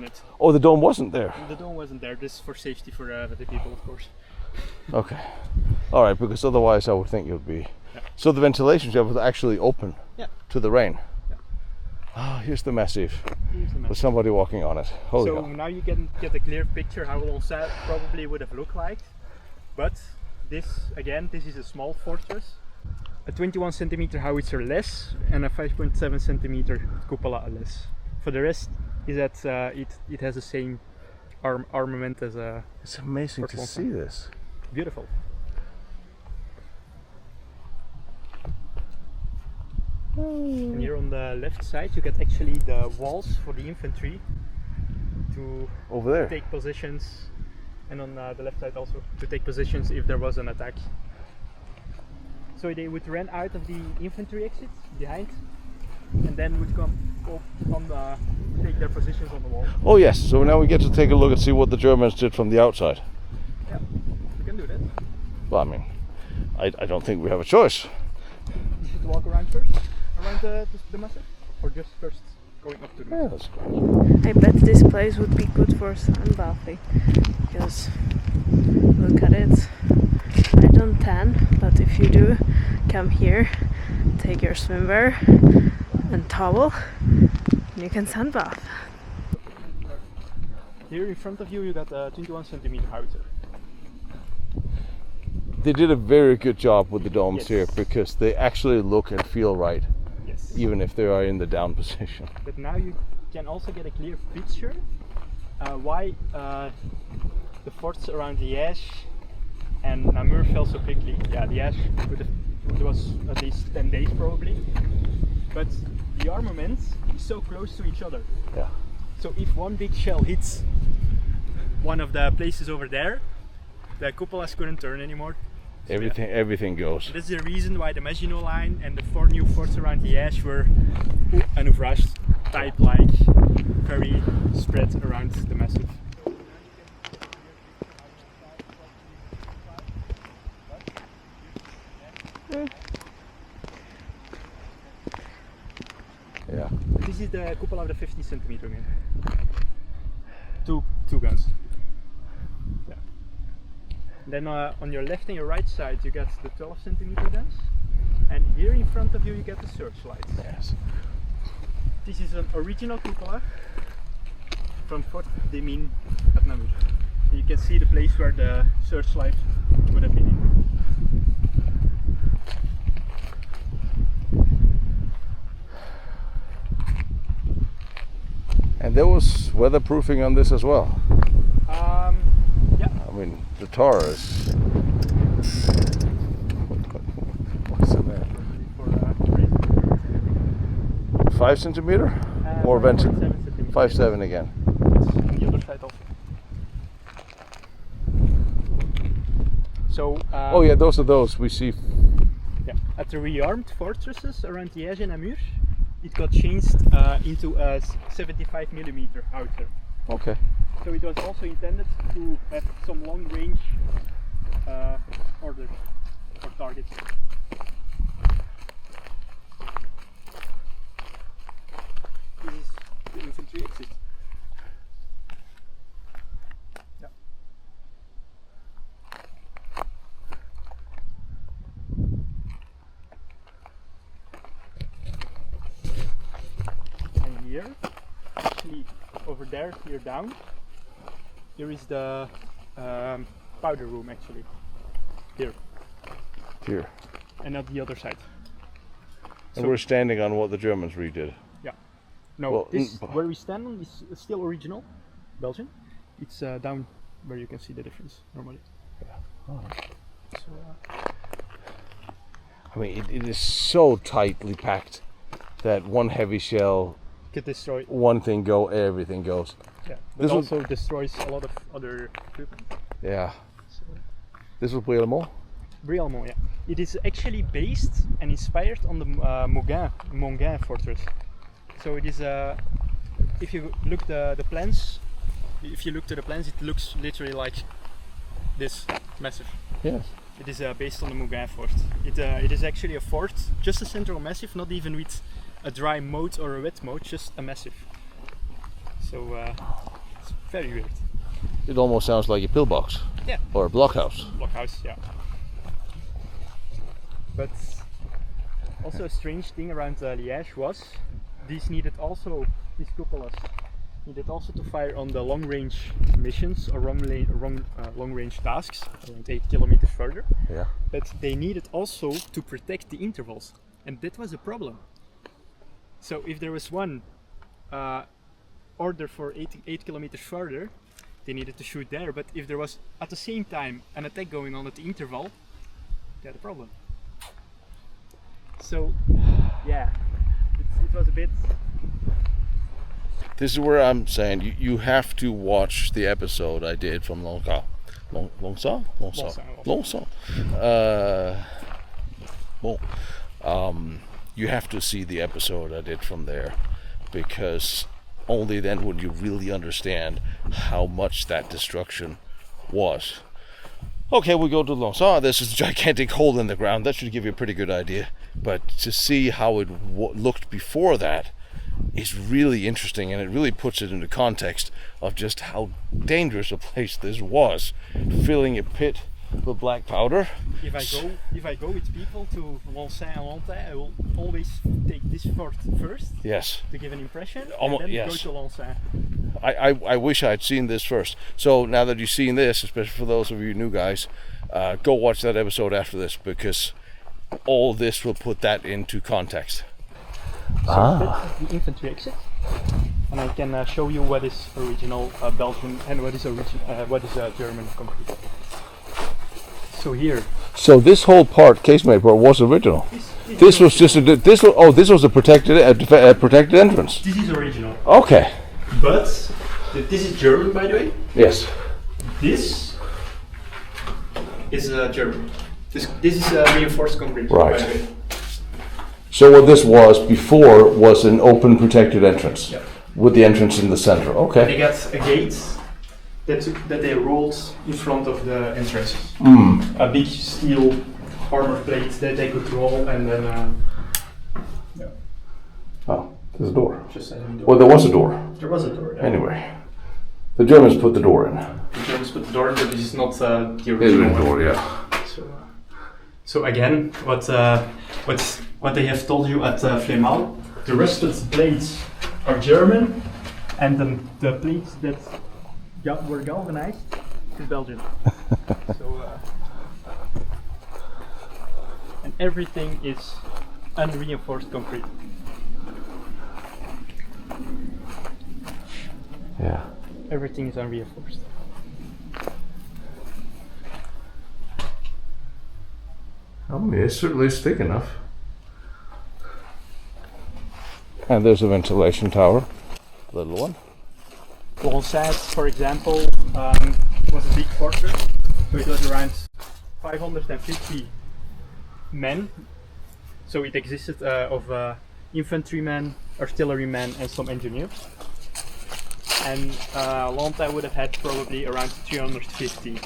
it. Oh, the dome wasn't there? The dome wasn't there, this is for safety for the people, of course. Okay. Alright, because otherwise I would think it would be. Yeah. So the ventilation shaft was actually open to the rain? Yeah. Ah, here's the massive. With somebody walking on it. Holy so now you can get a clear picture how Loncin probably would have looked like. But this, again, this is a small fortress. A 21 centimeter howitzer less and a 5.7 centimeter cupola less. For the rest is that it has the same armament as a. It's amazing to see this. Beautiful. And here on the left side you get actually the walls for the infantry to over there take positions, and on the left side also to take positions if there was an attack. So they would run out of the infantry exit behind and then would come up on the take their positions on the wall. Oh yes, so now we get to take a look and see what the Germans did from the outside. Yeah, we can do that. Well, I mean, I don't think we have a choice. You should walk around first, around the massive, or just first going up to the massive? Yeah, that's great. I bet this place would be good for sunbathing, because look at it. I don't tan, but if you do, come here, take your swimwear and towel, and you can sunbath. Here in front of you, you got a 21 centimeter howitzer. They did a very good job with the domes Yes. here, because they actually look and feel right, Yes. even if they are in the down position. But now you can also get a clear picture why the forts around 𝐬𝐮𝐬𝐫𝐞 and Namur fell so quickly. Yeah, the 𝐬𝐮𝐬𝐫𝐞 was at least 10 days probably. But the armament is so close to each other. Yeah. So if one big shell hits one of the places over there, the cupolas couldn't turn anymore. So Everything goes. that's the reason why the Maginot Line and the 4 new forts around 𝐬𝐮𝐬𝐫𝐞 were an ouvrage type, like very spread around the massive. Yeah. This is the cupola of the 50 centimeter again. Two guns. Yeah. Then on your left and your right side you get the 12 centimeter guns, and here in front of you get the searchlight. Yes. This is an original cupola from Fort Loncin at Namur. You can see the place where the searchlight would have been in. And there was weatherproofing on this as well. Yeah. I mean, the tar is. What's in there? For 5 centimeter? Or 5.7 centimeter. 5.7 again. It's on the other side also. So. Oh yeah, those are those we see. Yeah. At the rearmed fortresses around 𝐬𝐮𝐬𝐫𝐞 and Namur, it got changed into a 75mm howitzer. Okay. So it was also intended to have some long range orders for targets. This is the infantry exit. Yeah. And here, actually over there, here down, here is the powder room actually. Here. And at the other side. And we're standing on what the Germans redid. Yeah. No, Well, this where we stand on is still original, Belgian. It's down where you can see the difference normally. Yeah. Oh. So, I mean, it is so tightly packed that one heavy shell could destroy one thing go, everything goes. Yeah, but also destroys a lot of other equipment. Yeah. So, This was 𝐿BT&x? 𝐿BT&x, yeah. It is actually based and inspired on the 𝐬𝐮𝐻 fortress. So it is if you look the plans, if you look to the plans, it looks literally like this, massive. Yes. It is based on the 𝐬𝐻 fort. It is actually a fort, just a central massive, not even with a dry moat or a wet moat, just a massive. So it's very weird. It almost sounds like a pillbox. Yeah. Or a blockhouse. Blockhouse, yeah. But also a strange thing around Liège was these cupolas needed also to fire on the long-range missions or long-range tasks around 8 kilometers further. Yeah. But they needed also to protect the intervals, and that was a problem. So if there was one order for 8 kilometers further, they needed to shoot there. But if there was at the same time an attack going on at the interval, they had a problem. So yeah, it was a bit. This is where I'm saying you have to watch the episode I did from Loncin. You have to see the episode I did from there, because only then would you really understand how much that destruction was. Okay, we go to Loncin. This is a gigantic hole in the ground. That should give you a pretty good idea. But to see how it looked before that is really interesting, and it really puts it into context of just how dangerous a place this was. Filling a pit with black powder. If I go with people to Loncin and Lantin, I will always take this fort first. Yes. To give an impression, and then yes. go to Loncin. I wish I had seen this first. So now that you've seen this, especially for those of you new guys, go watch that episode after this, because all this will put that into context. So that's the infantry exit, and I can show you what is original Belgian and what is German concrete. So here. So this whole part, casemate part, was original. This was just this was a protected entrance. This is original. Okay. But this is German, by the way. Yes. This is German. This is reinforced concrete. Right. By the way. So what this was before was an open protected entrance, yeah, with the entrance in the center. Okay. They got a gate that they rolled in front of the entrance. A big steel armor plate that they could roll, and then yeah. Oh, there's a door. Just a door. Well, there was a door. There was a door. Yeah. Anyway, the Germans put the door in. The Germans put the door in, but this is not the original door. Yeah. So again, what they have told you at Flémal, the rusted plates are German, and the plates that were galvanized is Belgian. So and everything is unreinforced concrete. Yeah. Everything is unreinforced. I mean, it certainly is thick enough. And there's a ventilation tower, little one. Loncin, for example, was a big fortress, so it was around 550 men. So it existed of infantrymen, artillerymen, and some engineers. And Lantin would have had probably around 350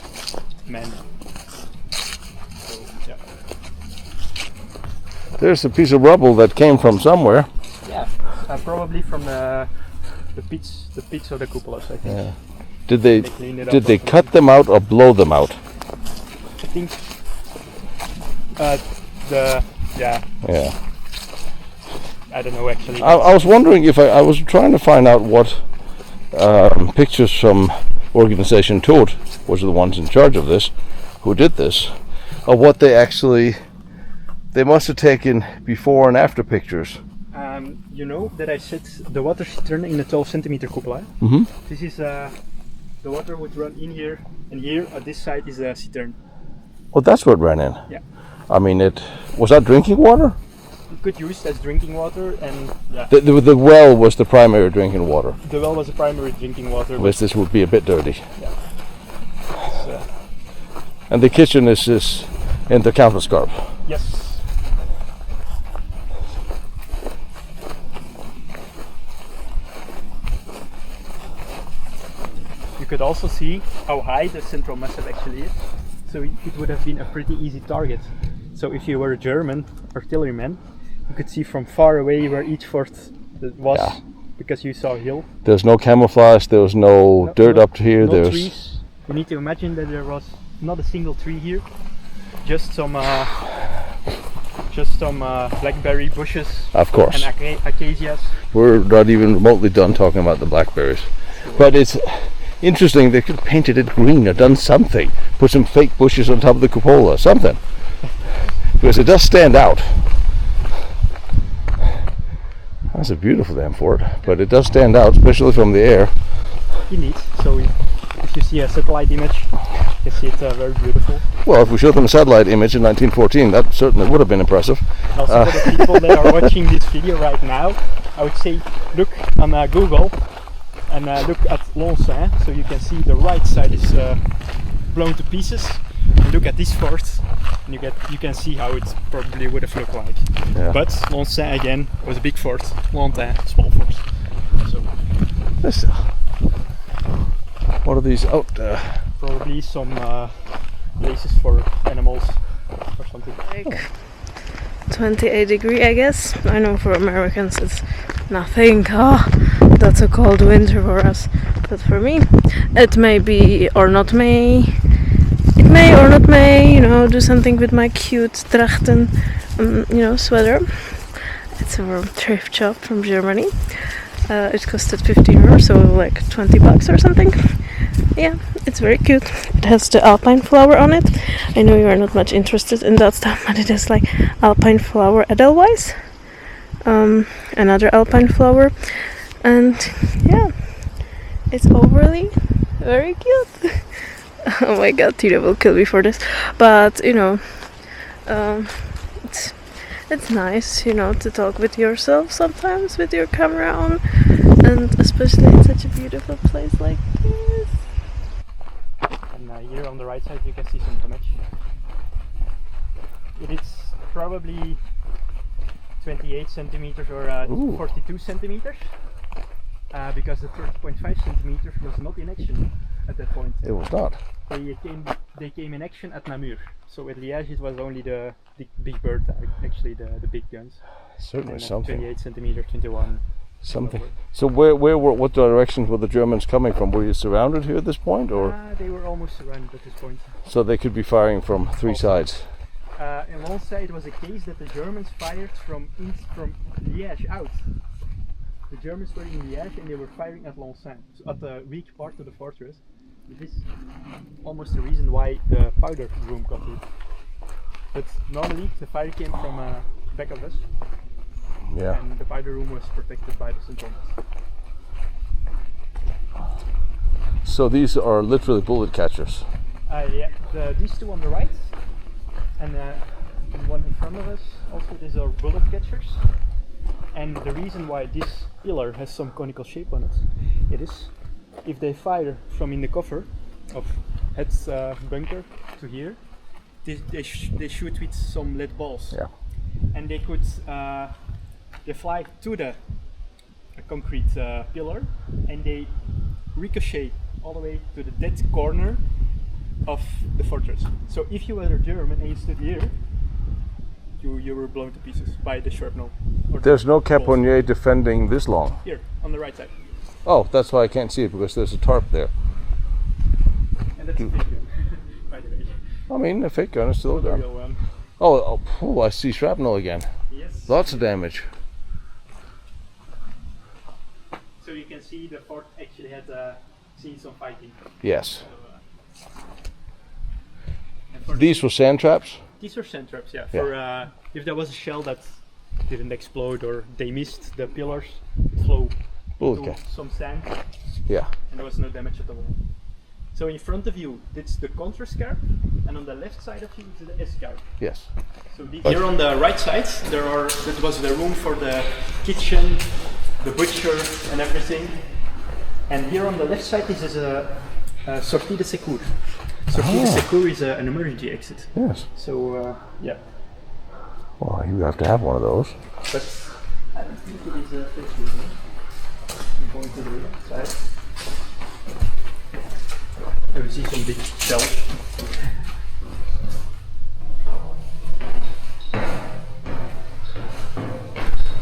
men. So, yeah. There's a piece of rubble that came from somewhere. Yeah, probably from the pits of the cupolas, I think. Yeah. Did they cut something. them out or blow them out? I think yeah. I don't know actually. I was wondering if I was trying to find out what pictures from 𝐸𝐴𝐺𝐻 was the ones in charge of this, who did this, of what they must have taken before and after pictures. You know that I said the water cistern in the 12 centimeter cupola. Mm-hmm. This is the water would run in here, and here at this side is a cistern. Oh, that's what ran in. Yeah. I mean, it was that drinking water? It could use as drinking water, and yeah. The well was the primary drinking water. The well was the primary drinking water. Which this would be a bit dirty. Yeah. And the kitchen is in the 𝐿BT&x. Yes. You could also see how high the central massive actually is. So it would have been a pretty easy target. So if you were a German artilleryman, you could see from far away where each fort was, because you saw a hill. There's no camouflage, there was no dirt up here. No There's trees. You need to imagine that there was not a single tree here, just some blackberry bushes. Of course. And acacias. We're not even remotely done talking about the blackberries. But it's interesting, they could have painted it green or done something. Put some fake bushes on top of the cupola, something. Because it does stand out. That's a beautiful damn fort, but it does stand out, especially from the air. Indeed. So if you see a satellite image, you see it's very beautiful. Well, if we showed them a satellite image in 1914, that certainly would have been impressive. And also for the people that are watching this video right now, I would say look on Google and look at Loncin, so you can see the right side is blown to pieces. And look at this fort, and you can see how it probably would have looked like. Yeah. But Loncin again was a big fort, Lantin small fort. So what are these out? Probably some places for animals or something. Like 28 degrees, I guess. I know for Americans it's nothing. That's a cold winter for us. But for me, it may be or not may. It may or not may, you know, do something with my cute Drachten, sweater. It's a thrift shop from Germany. It costed 15 euros, so like 20 bucks or something. Yeah, it's very cute. It has the alpine flower on it. I know you are not much interested in that stuff, but it is like alpine flower Edelweiss. Another alpine flower. And yeah, it's overly very cute. Oh my god, Tina will kill me for this. But, it's nice, to talk with yourself sometimes with your camera on. And especially in such a beautiful place like this. And here on the right side you can see some damage. It is probably 28 centimeters or 42 centimeters. Because the 30.5 centimeters was not in action at that point. It was not. They came in action at Namur. So at Liège it was only the big bird, actually the big guns. Certainly and something. 28 centimeters, 21. Something. So what directions were the Germans coming from? Were you surrounded here at this point, or? They were almost surrounded at this point. So they could be firing from three sides. In Loncin it was a case that the Germans fired from Liège out. The Germans were in Liège and they were firing at Loncin, so at the weak part of the fortress. This is almost the reason why the powder room got hit. But normally the fire came from back of us. Yeah. And the powder room was protected by the central mass. So these are literally bullet catchers. Yeah, these two on the right and one in front of us, also these are bullet catchers. And the reason why this pillar has some conical shape on it is if they fire from in the cover of Head's bunker to here, they shoot with some lead balls. Yeah. And they could they fly to the concrete pillar and they ricochet all the way to the dead corner of the fortress. So if you were a German and you stood here, you were blown to pieces by the shrapnel. There's no 𝐾𝐿 defending this long. Here, on the right side. Oh, that's why I can't see it, because there's a tarp there. And that's a fake gun, by the way. I mean, a fake gun is still a gun. Real one. Oh, I see shrapnel again. Yes. Lots of damage. So you can see the fort actually had seen some fighting. Yes. So, These were sand traps? These are sand traps, yeah. For if there was a shell that didn't explode or they missed the pillars, it flew into some sand. Yeah. And there was no damage at all. So in front of you, it's the counterscarp, and on the left side of you is the 𝐬𝐮𝐬𝐜𝐫𝐞. Yes. So here on the right side, that was the room for the kitchen, the butcher, and everything. And here on the left side is a sortie de secours. Sortie de secours is an emergency exit. Yes. So yeah. Well, you have to have one of those. But I don't think it is a fixed room. I'm going to the left side. And we see some big shelves.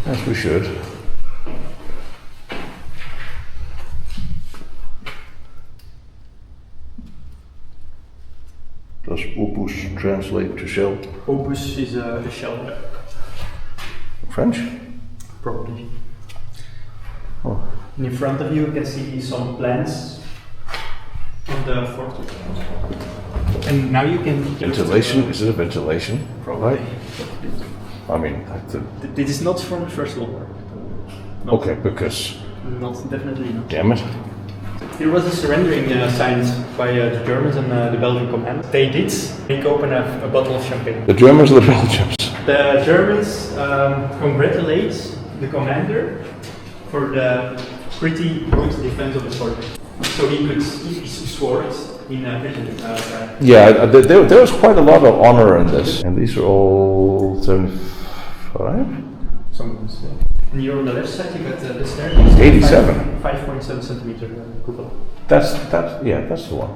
Yes, we should. Does opus translate to shell? Opus is a shell. French? Probably. Oh. And in front of you can see some plans of the fort. And now you can... Ventilation? Is it a ventilation? Probably. Right? I mean, this is not from the First World War. okay, because... Definitely not. Damn it. Here was a surrendering signed by the Germans and the Belgian command. They did break open a bottle of champagne. The Germans or the Belgians? The Germans congratulate the commander for the pretty good defense of the fort. So he swore it in prison. Yeah, there was quite a lot of honor in this. And these are all 75? Some. And here on the left side you got the stair. 87. 5.7 centimeter cupola. That's the one.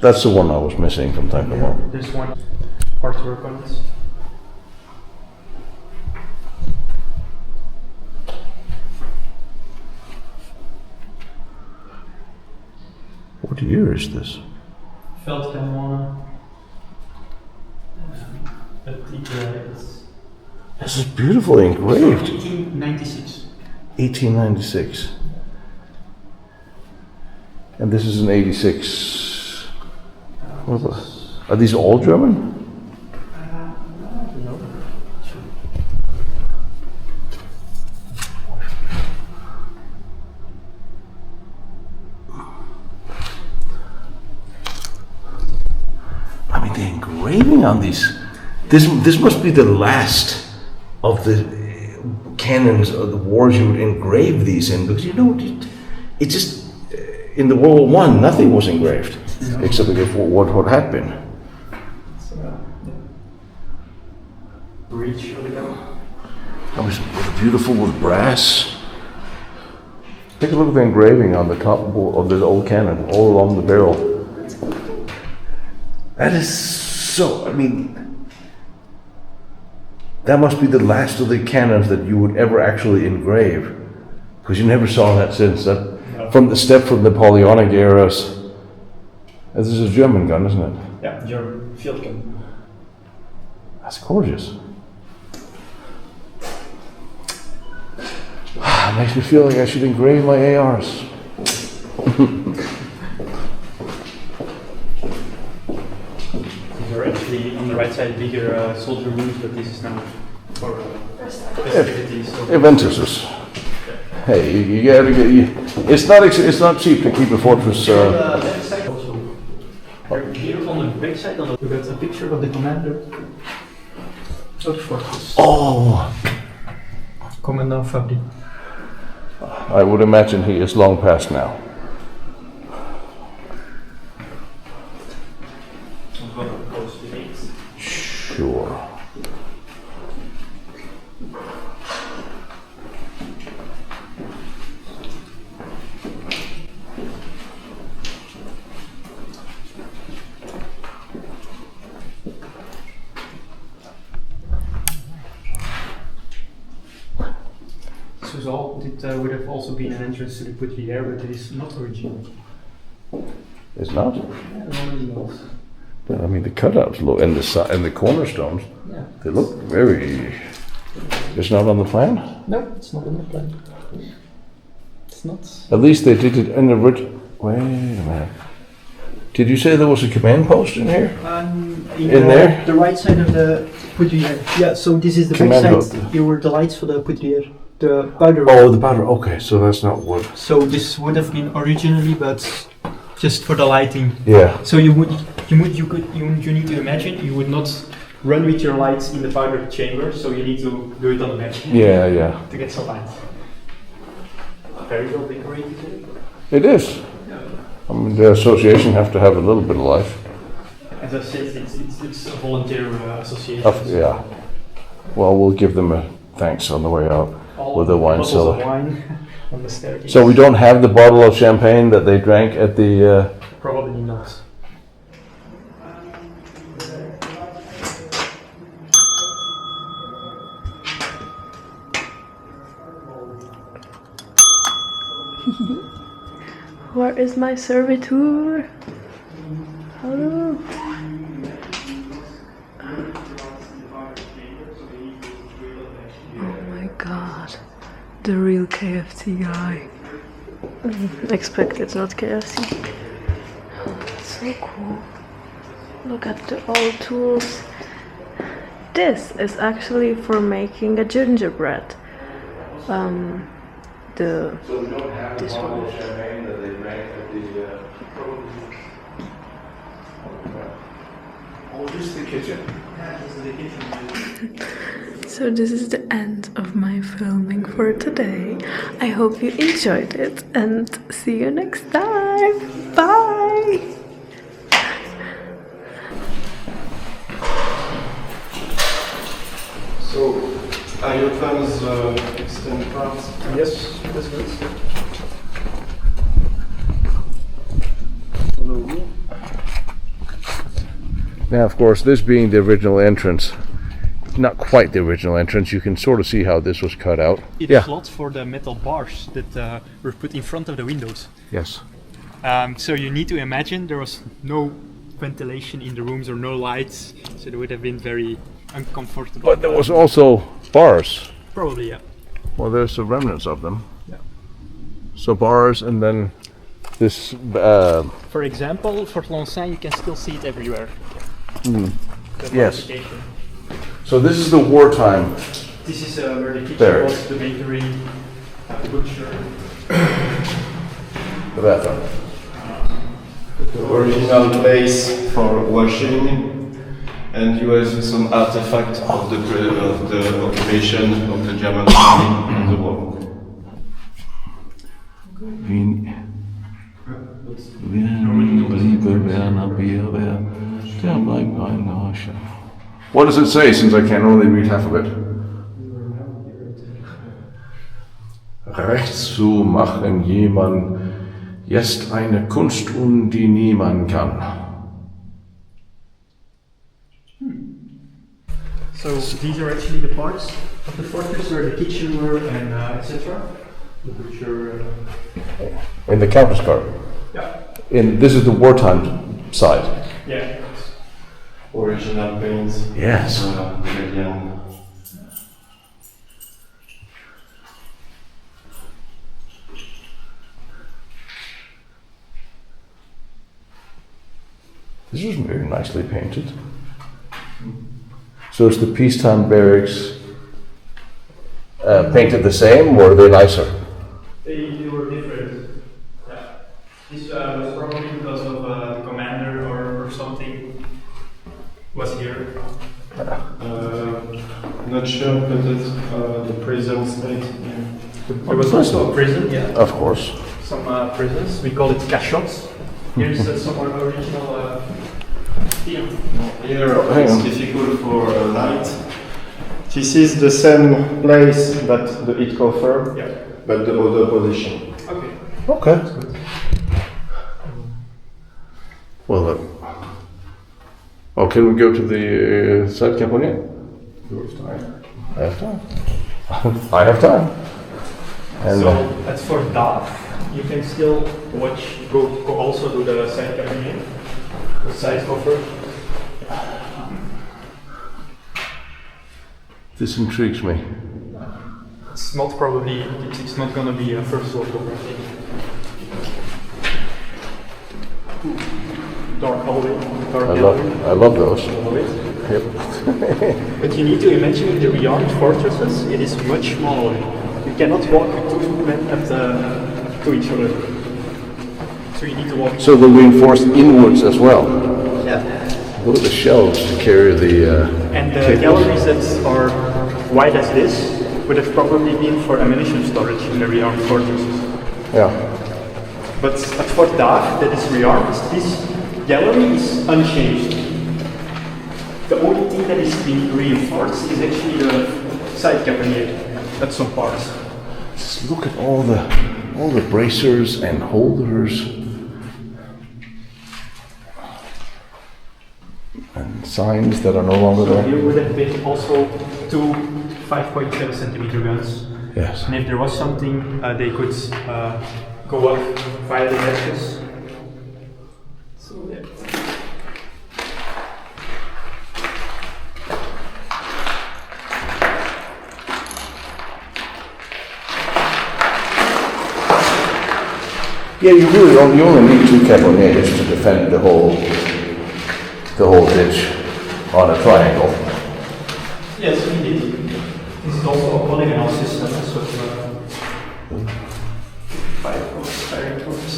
That's the one I was missing from time to time. There's one artwork on it. What year is this? Veldkamer. This is beautifully engraved. 1896. 1896. And this is an 86. Are these all German? No. I mean, the engraving on these. This must be the last of the cannons of the wars you would engrave these in, because it just in the World War I nothing was engraved except for what had been. Breach of the gun. That was beautiful with brass. Take a look at the engraving on the top of this old cannon, all along the barrel. That is so. I mean. That must be the last of the cannons that you would ever actually engrave, because you never saw that since. From the step from the Napoleonic eras. This is a German gun, isn't it? Yeah, German field gun. That's gorgeous. It makes me feel like I should engrave my ARs. These are actually on the right side bigger soldier rooms, but this is now for festivities. Aventuses. Hey, you gotta get. It's not cheap to keep a fortress. Here on the back side, we got a picture of the commander of the fortress. Oh, Commandant Fabry. I would imagine he is long past now. Sure. It would have also been an entrance to the poudrière, but it is not original. It's not? Yeah, normally not. But I mean, the cutouts look, and the cornerstones, yeah. They look very. It's not on the plan? No, it's not on the plan. It's not. At least they did it in the original. Wait a minute. Did you say there was a command post in here? In there? The right side of the poudrière. Yeah, so this is the back side. Here were the lights for the poudrière. The powder. Oh, the powder. Okay, so that's not wood. So this would have been originally, but just for the lighting. Yeah. So you need to imagine you would not run with your lights in the powder chamber, so you need to do it on the bench. Yeah. To get some light. Very well decorated. It is. I mean, the association have to have a little bit of life. As I said, it's a volunteer association. Yeah. Well, we'll give them a thanks on the way out with a wine cellar. Of wine on the staircase. So we don't have the bottle of champagne that they drank at the. Probably not. Where is my servitor? Hello? Oh my god. The real KFC guy. Expected, not KFC. Oh, that's so cool. Look at the old tools. This is actually for making a gingerbread. So we don't have the bottle of champagne that they drank at the. Oh, this is the kitchen. Yeah, this is the kitchen. So this is the end of my filming for today. I hope you enjoyed it and see you next time. Bye! So, are your plans extend parts? Yes, that's good. Now, of course, this being the original entrance, not quite the original entrance, you can sort of see how this was cut out. It's slots for the metal bars that were put in front of the windows. Yes. So you need to imagine there was no ventilation in the rooms or no lights, so it would have been very uncomfortable. But there was also bars. Probably, yeah. Well, there's the remnants of them. Yeah. So bars, and then this. For example, Fort Loncin, you can still see it everywhere. The Yes. fortification. So this is the wartime. This is where the kitchen There. was, the bakery, the butcher. The bathroom. The original place for washing, and you have some artifact of the occupation of the German army on the wall. What does it say, since I can only read half of it? Recht zu machen jemand ist eine Kunst, die niemand kann. So these are actually the parts of the fortress where the kitchen were and etc. The butcher. In the Countess garden. Yeah. This is the wartime side. Yeah. Original paints. Yes. Belgian. This is very nicely painted. So is the peacetime barracks painted the same, or are they nicer? They were different. Yeah. This was probably because of the commander or something was here. Not sure, but it's the prison state. Yeah. There was also a prison, yeah. Of course. Some prisons. We call it cachots. Here's some original film. Here hang it's on. difficult for light. This is the same place that the 𝐬𝐿𝐫𝐞 firm, Yeah. but the other position. Okay. Okay. Well, can we go to the side cabinet? I have time. I have time. And So that's for dark. You can still go also do the side cabinet, the side cover. this intrigues me. It's not probably, it's not gonna be a first floor cover, I think. Dark hallway, dark gallery. I love those. Yep. But you need to imagine in the beyond fortresses, it is much smaller. You cannot walk with 2 men to each other. So you need to walk. So they're reinforced inwards as well. Yeah. Look at the shelves to carry the. And the galleries that are wide as this would have probably been for ammunition storage in the rearmed fortresses. Yeah. But at Fort Loncin, that is rearmed, this gallery is unchanged. The only thing that is being reinforced is actually the side cabinet at some parts. Just look at all the bracers and holders and signs that are no longer So there. here would have been also two 5.7 centimeter guns. Yes. And if there was something, they could go up via the hatches. So yeah. Yeah, you only need 2 caponniers to defend the whole ditch on a triangle. Yes, indeed. This is also a polygonal system, so 5 firing points.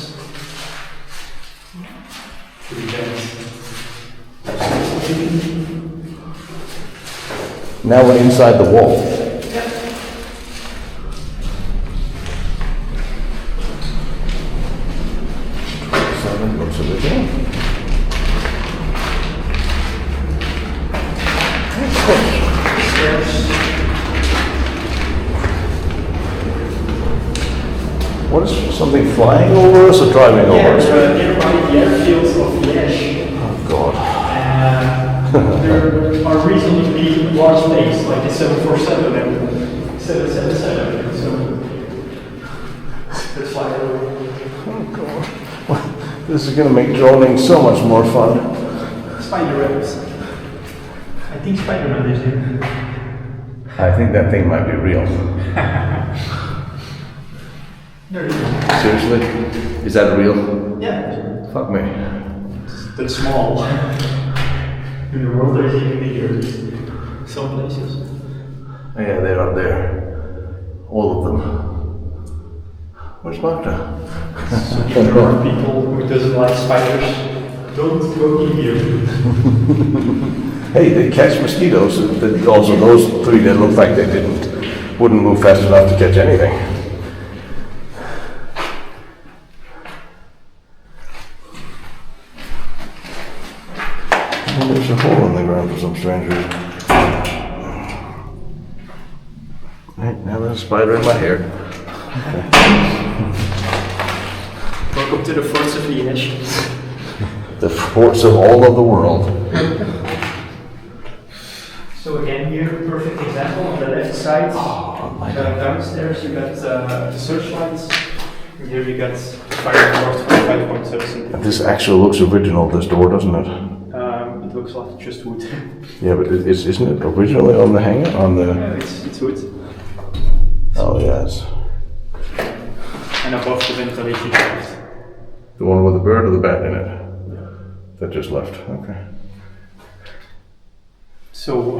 Now we're inside the wall. Looks original. What is something flying over us or driving over us? Nearby the airfields of 𝐬𝐮𝐻. Oh God. There are reasonably large planes like the 747 and 777. So that's why. Oh God. This is going to make droning so much more fun. Spider webs. I think Spider-Man is here. I think that thing might be real. There you go. Seriously? Is that real? Yeah. Fuck me. That's small. In the world, there's even bigger. Some places. Yeah, they're up there. All of them. Where's Magda? So if there are people who doesn't like spiders, don't go in here. Hey, they catch mosquitoes. Also, those 3 that look like they wouldn't move fast enough to catch anything. Well, there's a hole in the ground for some strange reason. Right, now there's a spider in my hair. Welcome to the forts of 𝐬𝐻. The forts of all of the world. So again here, perfect example on the left side. Downstairs you got the searchlights. And here you got the fire port for 5.7 centimeters. This actually looks original, this door, doesn't it? It looks like just wood. Yeah, but isn't it originally on the hanger? Yeah, it's wood. Oh, yes. And above the ventilation shaft. The one with the bird or the bat in it? That just left, okay. So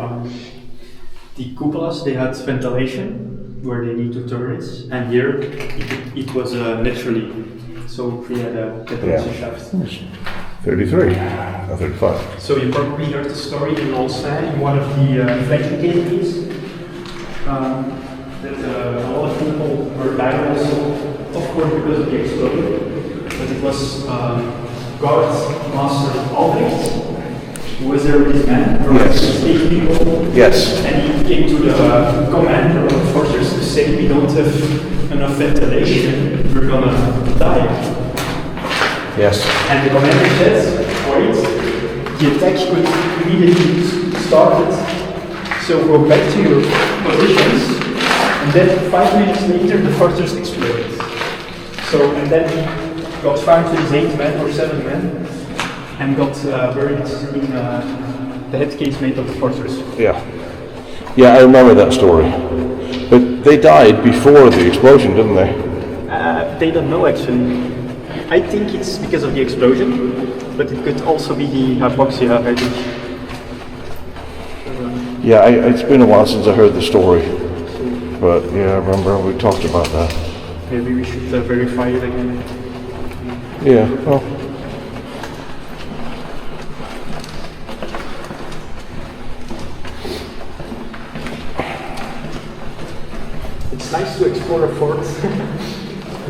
the cupolas, they had ventilation where they need to turn it, and here it was naturally, so we had a ventilation shaft. 33, or 35. So you probably heard the story in Loncin, in one of the flank academies, that a lot of people were dying also, of course because of the explosion, but it was Guard Master Albrecht, who was there with his men, Yes. 8 people, Yes. and he came to the commander of the fortress to say, we don't have enough ventilation, we're gonna die. Yes. And the commander says, wait, the attack could immediately start it, so go back to your positions, and then 5 minutes later the fortress exploded. So, and then he got found with 8 men or 7 men, and got buried in the head casemate of the fortress. Yeah. Yeah, I remember that story. But they died before the explosion, didn't they? They don't know actually. I think it's because of the explosion, but it could also be the hypoxia, I think. Yeah, it's been a while since I heard the story. But yeah, I remember we talked about that. Maybe we should verify it again. Yeah, well. It's nice to explore a fort,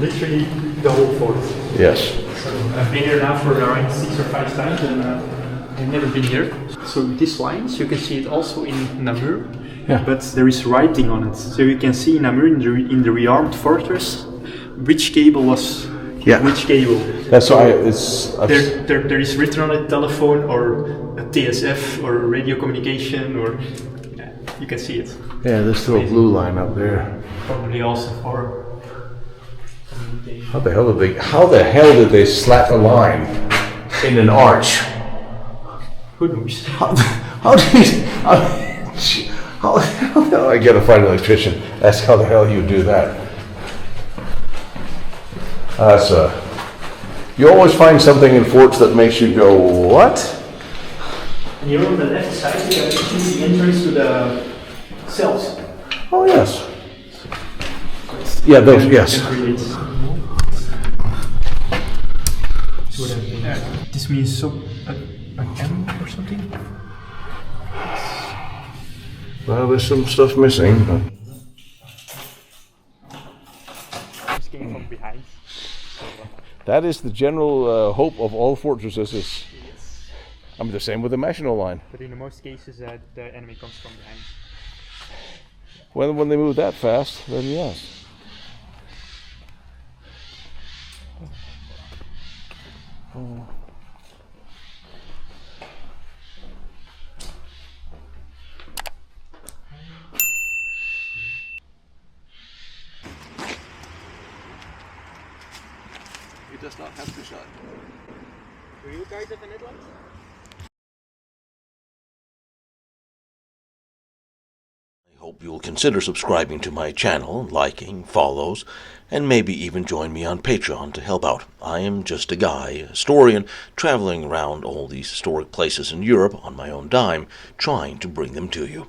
literally the whole fort. Yes. So I've been here now for around 6 or 5 times and I've never been here. So these lines, you can see it also in Namur, Yeah. but there is writing on it. So you can see in Namur, in the rearmed fortress, which cable was which cable. That's so why it's... there is written on it telephone or a TSF or radio communication or you can see it. Yeah, there's still a blue line up there. Probably also for communication. How the hell did they slap a line in an arch? Who knows? How the hell I gotta find an electrician. That's how the hell you do that. That's you always find something in forts that makes you go, what? And here on the left side, you can see the entrance to the cells. Oh yes. Yeah, those, yes. This means so an M or something? Well, there's some stuff missing. But This came from behind. that is the general hope of all fortresses. I mean, the same with the Maginot Line. But in most cases, the enemy comes from behind. When they move that fast, then yes. Oh. It does not have to shut. Do you guys have a headlight? I hope you'll consider subscribing to my channel, liking, follows, and maybe even join me on Patreon to help out. I am just a guy, a historian, traveling around all these historic places in Europe on my own dime, trying to bring them to you.